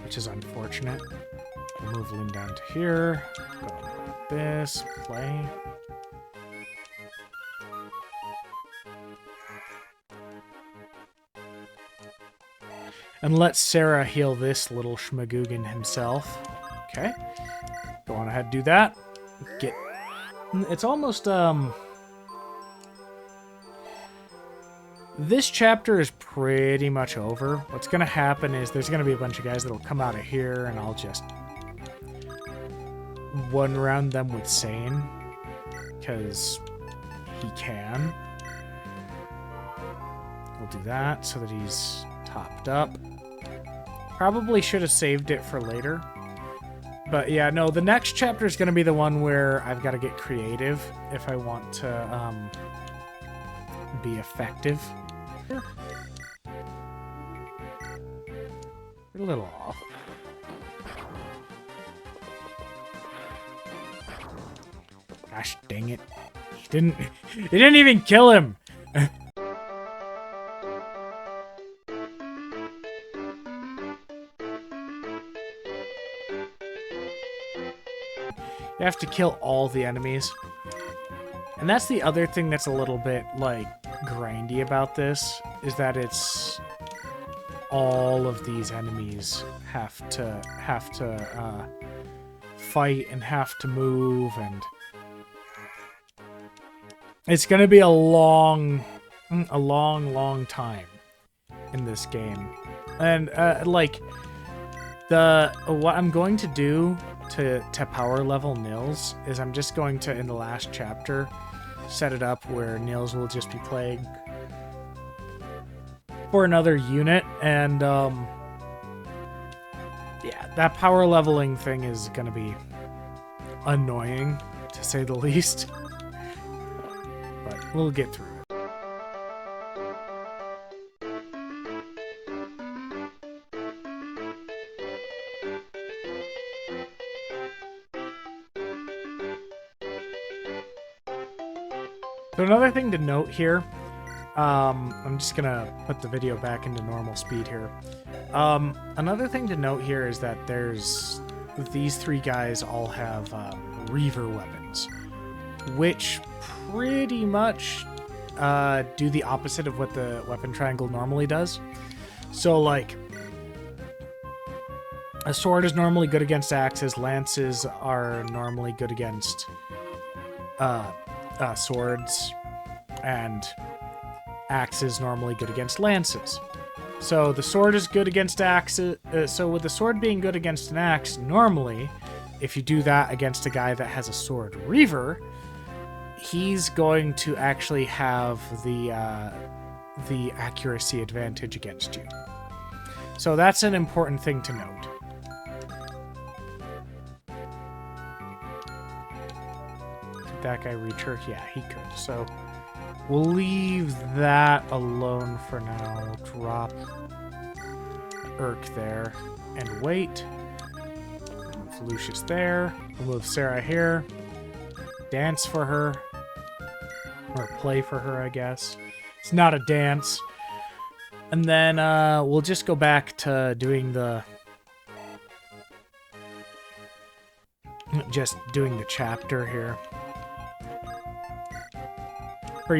which is unfortunate. We'll move Lynn down to here. Go like this. Play. And let Sarah heal this little schmagoogan himself. Okay. Go on ahead and do that. Get... It's almost, This chapter is pretty much over. What's going to happen is there's going to be a bunch of guys that'll come out of here, and I'll just one-round them with Sane, because he can. We'll do that so that he's topped up. Probably should have saved it for later. But yeah, no, the next chapter is going to be the one where I've got to get creative if I want to be effective. We're a little off. Gosh dang it. He didn't even kill him. You have to kill all the enemies. And that's the other thing that's a little bit, like, grindy about this, is that it's all of these enemies have to fight and have to move, and it's gonna be a long time in this game. And like what I'm going to do to power level Nils is I'm just going to, in the last chapter, set it up where Nils will just be playing for another unit, and yeah, that power leveling thing is gonna be annoying, to say the least, but we'll get through it. So another thing to note here, I'm just gonna put the video back into normal speed here. Another thing to note here is that these three guys all have Reaver weapons, which pretty much do the opposite of what the weapon triangle normally does. So, like, a sword is normally good against axes, lances are normally good against swords, and axes normally good against lances. So the sword is good against axes. So with the sword being good against an axe, normally, if you do that against a guy that has a sword reaver, he's going to actually have the accuracy advantage against you. So that's an important thing to note. Could that guy reach her? Yeah, he could. So we'll leave that alone for now. We'll drop Urk there and wait. Move Lucius there. We'll move Sarah here. Dance for her. Or play for her, I guess. It's not a dance. And then we'll just go back to doing the... just doing the chapter here. For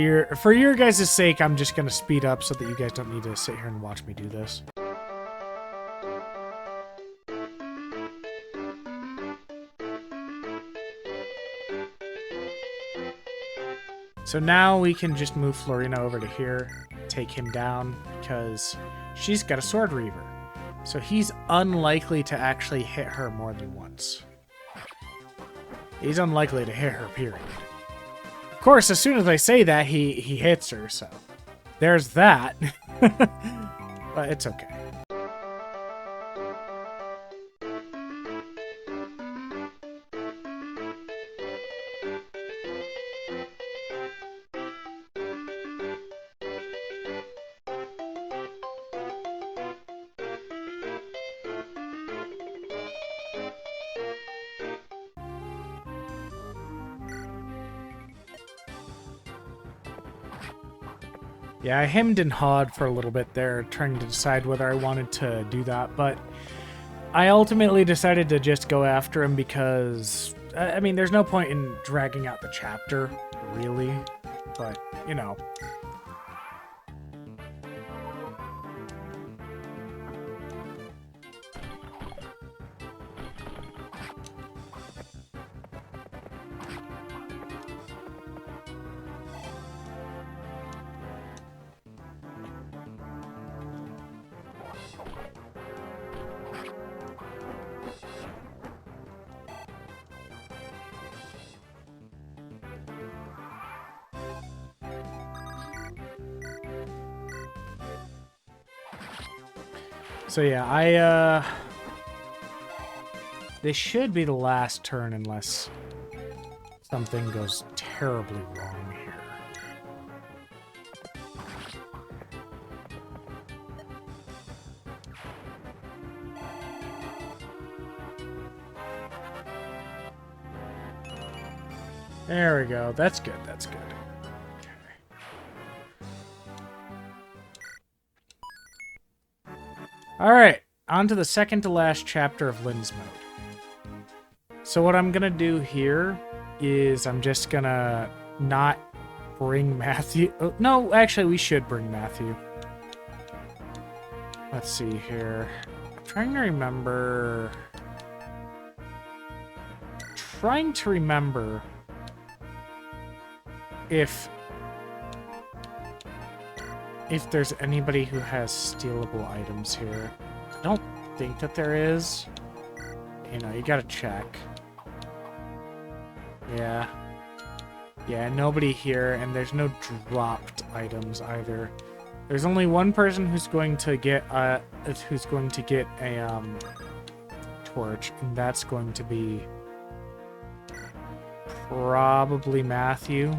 your guys' sake, I'm just going to speed up so that you guys don't need to sit here and watch me do this. So now we can just move Florina over to here, take him down, because she's got a Sword Reaver. So he's unlikely to actually hit her more than once. He's unlikely to hit her, period. Of course, as soon as I say that, he hits her, so there's that. But it's okay. Yeah, I hemmed and hawed for a little bit there, trying to decide whether I wanted to do that, but I ultimately decided to just go after him because, I mean, there's no point in dragging out the chapter, really, but, you know. So yeah, this should be the last turn unless something goes terribly wrong here. There we go. That's good. That's good. Okay. All right. On to the second to last chapter of Lynn's Mode. So what I'm going to do here is I'm just going to not bring Matthew. Oh, no, actually, we should bring Matthew. Let's see here. I'm trying to remember... if there's anybody who has stealable items here. I don't think that there is. You know, you gotta check. Yeah. Yeah, nobody here, and there's no dropped items either. There's only one person who's going to get a torch, and that's going to be probably Matthew.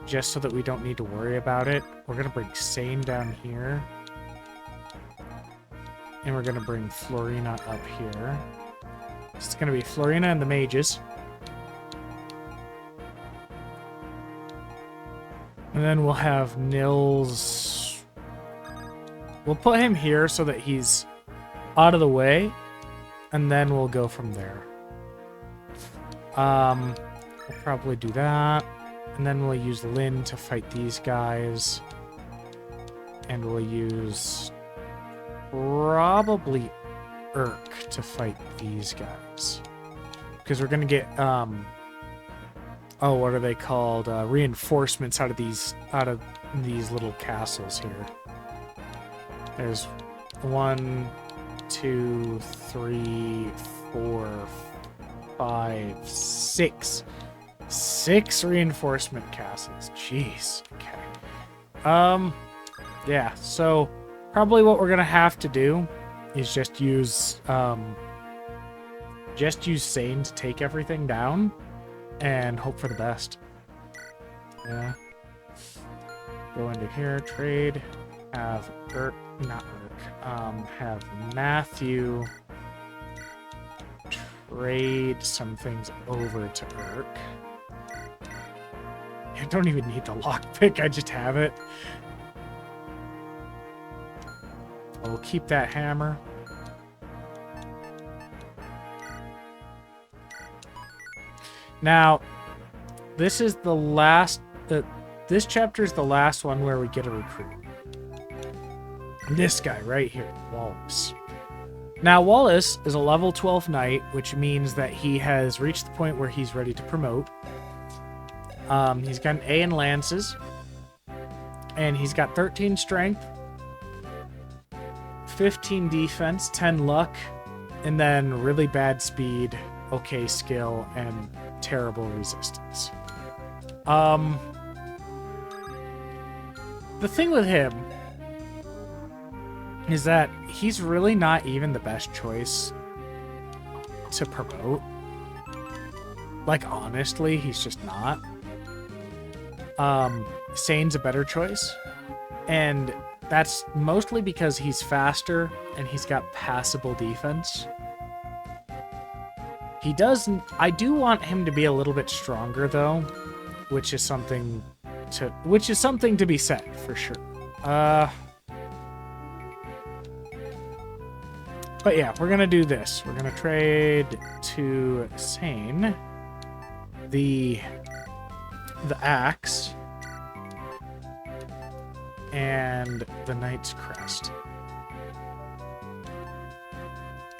Just so that we don't need to worry about it. We're going to bring Sane down here. And we're going to bring Florina up here. It's going to be Florina and the mages. And then we'll have Nils... We'll put him here so that he's out of the way. And then we'll go from there. We'll probably do that. And then we'll use Lynn to fight these guys. And we'll use probably Urk to fight these guys. Because we're going to get, oh, what are they called? Reinforcements out of these little castles here. There's 1, 2, 3, 4, 5, 6. 6 reinforcement castles. Jeez. Okay. Yeah, so probably what we're gonna have to do is just use Sane to take everything down and hope for the best. Yeah. Go into here, trade, have have Matthew trade some things over to Urk. I don't even need the lockpick, I just have it. We'll keep that hammer. Now, this is the last... this chapter is the last one where we get a recruit. This guy right here, Wallace. Now, Wallace is a level 12 knight, which means that he has reached the point where he's ready to promote. He's got an A in lances, and he's got 13 strength, 15 defense, 10 luck, and then really bad speed, okay skill, and terrible resistance. The thing with him is that he's really not even the best choice to promote. Like, honestly, he's just not. Sane's a better choice, and that's mostly because he's faster and he's got passable defense. He doesn't... I do want him to be a little bit stronger, though, which is something which is something to be said for sure. But yeah, we're gonna do this. We're gonna trade to Sane the axe and the Knight's Crest.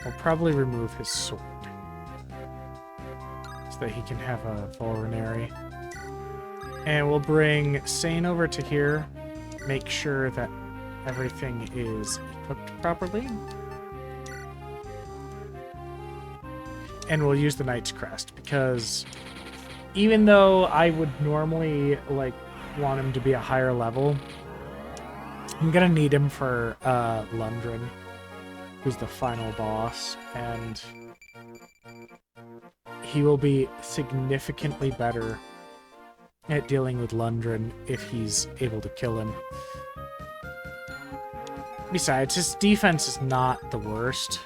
We'll probably remove his sword so that he can have a vulnerary. And we'll bring Sane over to here, make sure that everything is equipped properly. And we'll use the Knight's Crest, because even though I would normally like want him to be a higher level, I'm gonna need him for Lundgren, who's the final boss, and he will be significantly better at dealing with Lundgren if he's able to kill him. Besides, his defense is not the worst.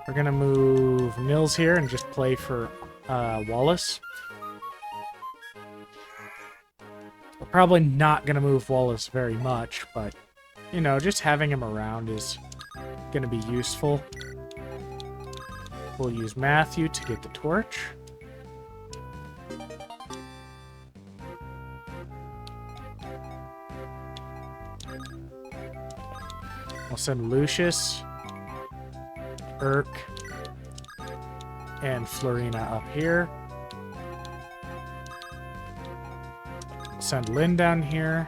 We're gonna move Nils here and just play for Wallace. We're probably not gonna move Wallace very much, but you know, just having him around is gonna be useful. We'll use Matthew to get the torch. I'll send Lucius, Urk, and Florina up here. Send Lynn down here.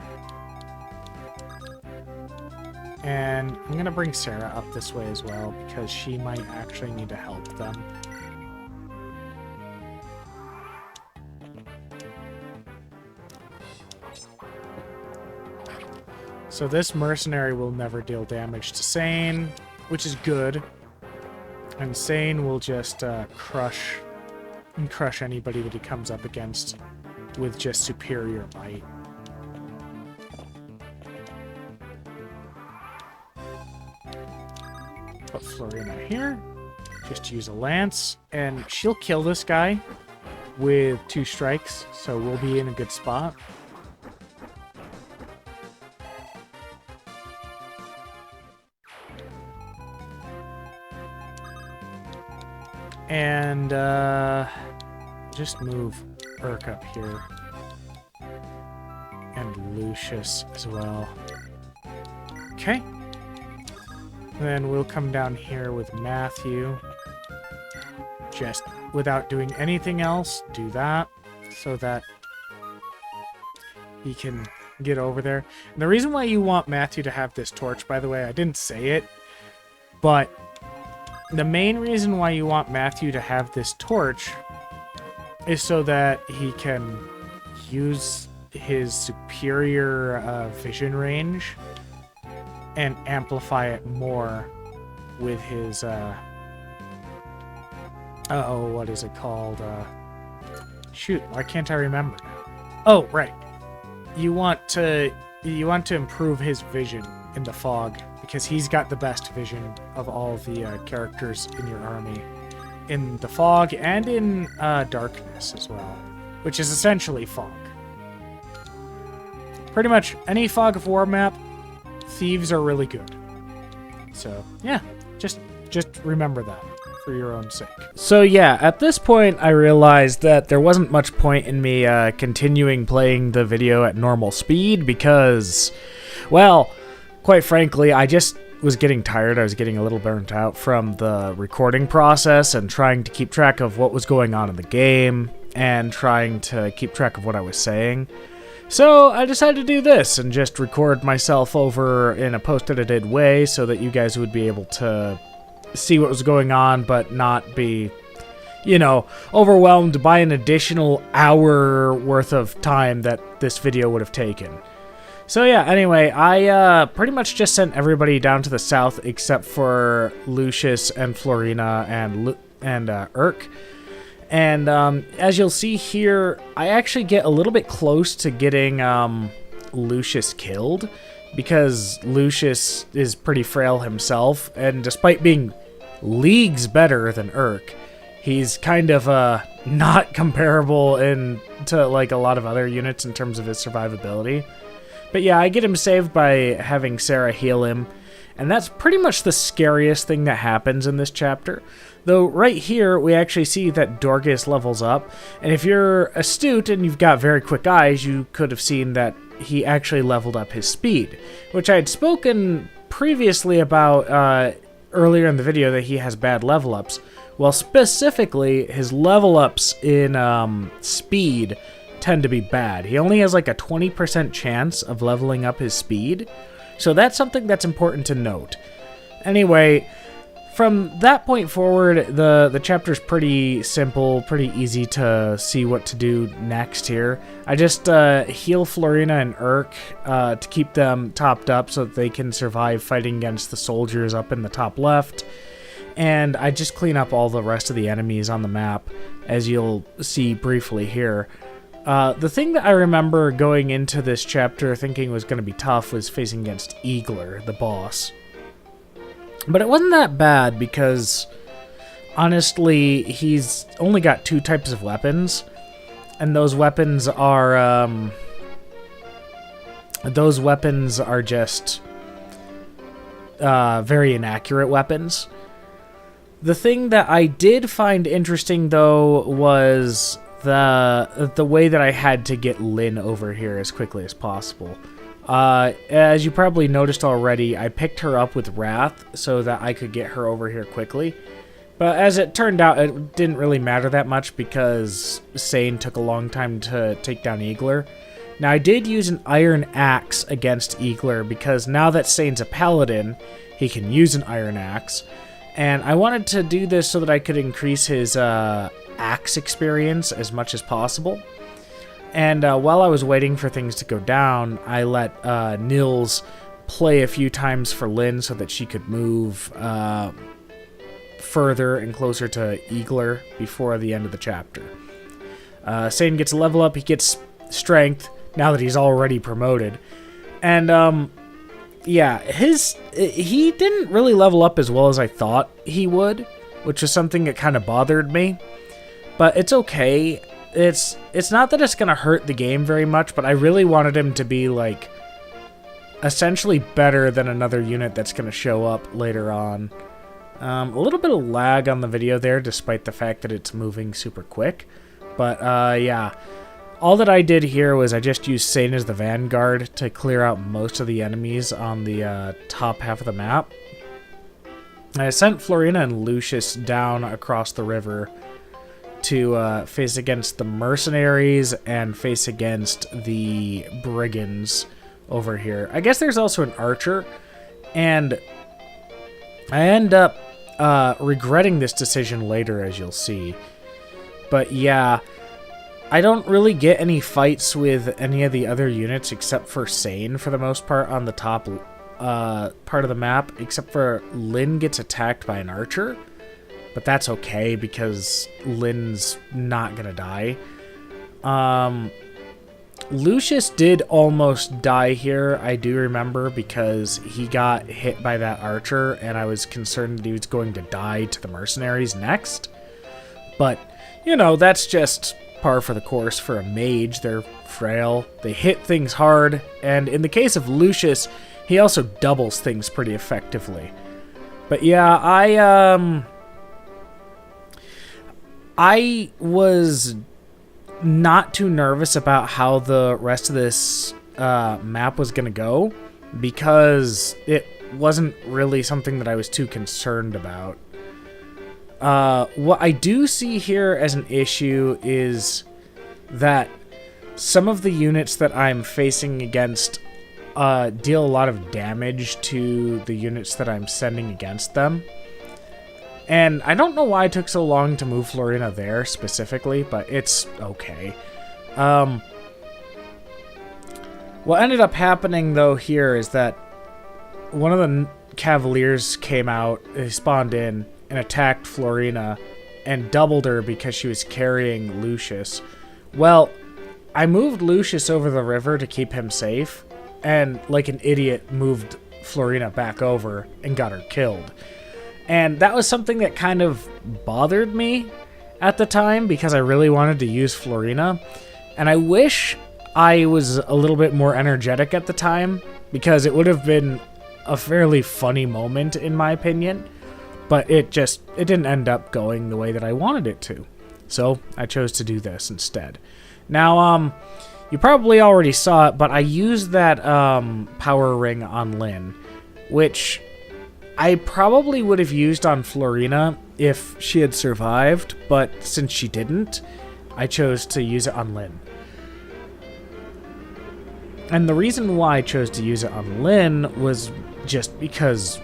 And I'm going to bring Sarah up this way as well, because she might actually need to help them. So this mercenary will never deal damage to Sane, which is good. And Sane will just crush anybody that he comes up against with just superior might. Put Florina here. Just use a lance, and she'll kill this guy with 2 strikes, so we'll be in a good spot. And just move Urk up here. And Lucius as well. Okay. Then we'll come down here with Matthew. Just without doing anything else, do that so that he can get over there. And the reason why you want Matthew to have this torch, by the way, I didn't say it, but the main reason why you want Matthew to have this torch is so that he can use his superior vision range and amplify it more with his what is it called? Shoot, why can't I remember now? Oh, right. You want to improve his vision in the fog, because he's got the best vision of all the characters in your army. In the fog and in darkness as well, which is essentially fog. Pretty much any Fog of War map, thieves are really good. So yeah, just remember that for your own sake. So yeah, at this point I realized that there wasn't much point in me continuing playing the video at normal speed, because, well, quite frankly, I just was getting tired. I was getting a little burnt out from the recording process and trying to keep track of what was going on in the game and trying to keep track of what I was saying. So I decided to do this and just record myself over in a post-edited way so that you guys would be able to see what was going on but not be, you know, overwhelmed by an additional hour worth of time that this video would have taken. So yeah, anyway, I pretty much just sent everybody down to the south except for Lucius and Florina and Urk. And as you'll see here, I actually get a little bit close to getting Lucius killed, because Lucius is pretty frail himself, and despite being leagues better than Urk, He's kind of not comparable to like a lot of other units in terms of his survivability. But yeah, I get him saved by having Sarah heal him, and that's pretty much the scariest thing that happens in this chapter. Though right here, we actually see that Dorcas levels up, and if you're astute and you've got very quick eyes, you could have seen that he actually leveled up his speed, which I had spoken previously about earlier in the video that he has bad level ups. Well, specifically, his level ups in speed tend to be bad. He only has like a 20% chance of leveling up his speed, so that's something that's important to note. Anyway, from that point forward, the chapter's pretty simple, pretty easy to see what to do next here. I just heal Florina and Urk to keep them topped up so that they can survive fighting against the soldiers up in the top left. And I just clean up all the rest of the enemies on the map, as you'll see briefly here. The thing that I remember going into this chapter thinking was going to be tough was facing against Eagler, the boss. But it wasn't that bad because, honestly, he's only got 2 types of weapons, and those weapons are just very inaccurate weapons. The thing that I did find interesting, though, was the way that I had to get Lynn over here as quickly as possible. As you probably noticed already, I picked her up with Wrath so that I could get her over here quickly. But as it turned out, it didn't really matter that much because Sane took a long time to take down Eagler. Now, I did use an Iron Axe against Eagler because now that Sane's a Paladin, he can use an Iron Axe. And I wanted to do this so that I could increase his axe experience as much as possible. And while I was waiting for things to go down, I let Nils play a few times for Lynn so that she could move further and closer to Eagler before the end of the chapter. Sane gets a level up, he gets strength now that he's already promoted. And yeah, he didn't really level up as well as I thought he would, which was something that kind of bothered me. But it's okay. It's not that it's going to hurt the game very much, but I really wanted him to be, like, essentially better than another unit that's going to show up later on. A little bit of lag on the video there, despite the fact that it's moving super quick. But, yeah. All that I did here was I just used Sane as the vanguard to clear out most of the enemies on the top half of the map. I sent Florina and Lucius down across the river to face against the mercenaries and face against the brigands over here. I guess there's also an archer, and I end up regretting this decision later, as you'll see. But yeah, I don't really get any fights with any of the other units except for Sane for the most part on the top part of the map, except for Lynn gets attacked by an archer. But that's okay because Lynn's not gonna die. Lucius did almost die here, I do remember, because he got hit by that archer and I was concerned that he was going to die to the mercenaries next. But, you know, that's just par for the course for a mage. They're frail, they hit things hard, and in the case of Lucius, he also doubles things pretty effectively. But yeah, I was not too nervous about how the rest of this map was going to go because it wasn't really something that I was too concerned about. What I do see here as an issue is that some of the units that I'm facing against deal a lot of damage to the units that I'm sending against them. And I don't know why it took so long to move Florina there specifically, but it's okay. What ended up happening, though, here is that one of the Cavaliers came out, they spawned in, and attacked Florina, and doubled her because she was carrying Lucius. Well, I moved Lucius over the river to keep him safe, and like an idiot moved Florina back over and got her killed. And that was something that kind of bothered me, at the time because I really wanted to use Florina. And I wish I was a little bit more energetic at the time because it would have been a fairly funny moment in my opinion. But it didn't end up going the way that I wanted it to. So I chose to do this instead. Now, you probably already saw it, but I used that power ring on Lynn, which I probably would have used on Florina if she had survived, but since she didn't, I chose to use it on Lynn. And the reason why I chose to use it on Lynn was just because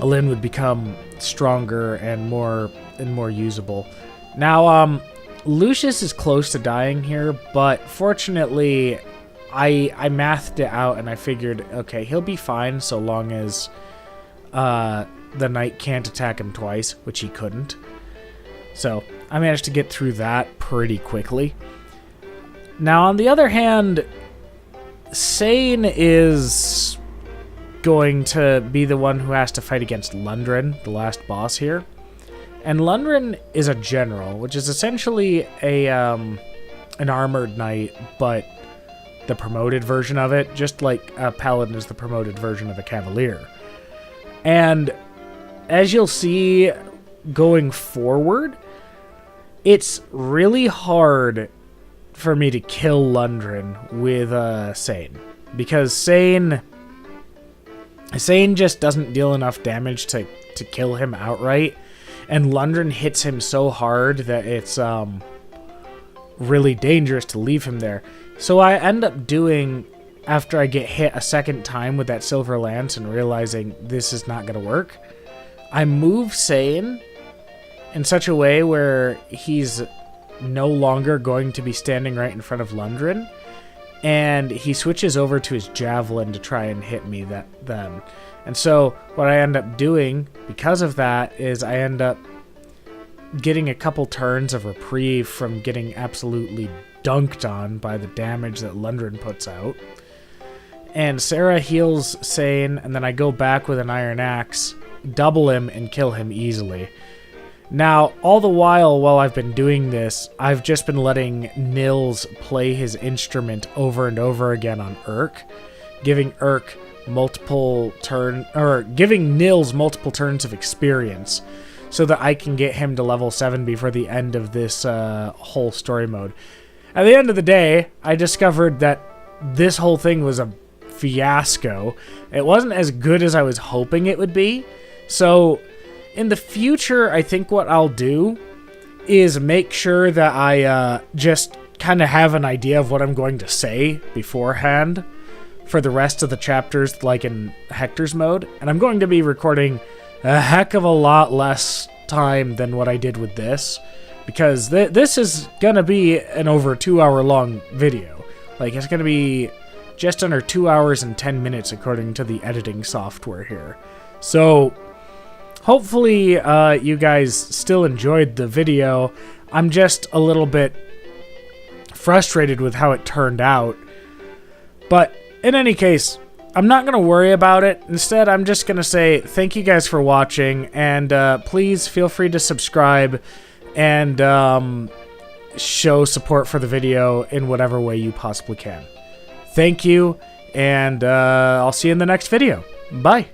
Lynn would become stronger and more usable. Now, Lucius is close to dying here, but fortunately, I mathed it out and I figured, okay, he'll be fine so long as the knight can't attack him twice, which he couldn't. So I managed to get through that pretty quickly. Now, on the other hand, Sane is going to be the one who has to fight against Lundgren, the last boss here. And Lundgren is a general, which is essentially an armored knight, but the promoted version of it, just like a paladin is the promoted version of a cavalier. And as you'll see going forward, it's really hard for me to kill Lundgren with Sane, because Sane just doesn't deal enough damage to kill him outright, and Lundgren hits him so hard that it's really dangerous to leave him there. So I end up doing, after I get hit a second time with that silver lance and realizing this is not going to work, I move Sane in such a way where he's no longer going to be standing right in front of Lundgren, and he switches over to his javelin to try and hit me then. And so what I end up doing because of that is I end up getting a couple turns of reprieve from getting absolutely dunked on by the damage that Lundgren puts out. And Sarah heals Sane, and then I go back with an iron axe, double him, and kill him easily. Now, all the while I've been doing this, I've just been letting Nils play his instrument over and over again on Urk, giving Nils multiple turns of experience, so that I can get him to level 7 before the end of this whole story mode. At the end of the day, I discovered that this whole thing was a fiasco. It wasn't as good as I was hoping it would be, so in the future, I think what I'll do is make sure that I just kind of have an idea of what I'm going to say beforehand for the rest of the chapters, like in Hector's mode. And I'm going to be recording a heck of a lot less time than what I did with this, because this is going to be an over 2 hour long video. Like, it's going to be just under 2 hours and 10 minutes according to the editing software here. So hopefully you guys still enjoyed the video. I'm just a little bit frustrated with how it turned out. But in any case, I'm not going to worry about it. Instead, I'm just going to say thank you guys for watching, and please feel free to subscribe and show support for the video in whatever way you possibly can. Thank you, and I'll see you in the next video. Bye.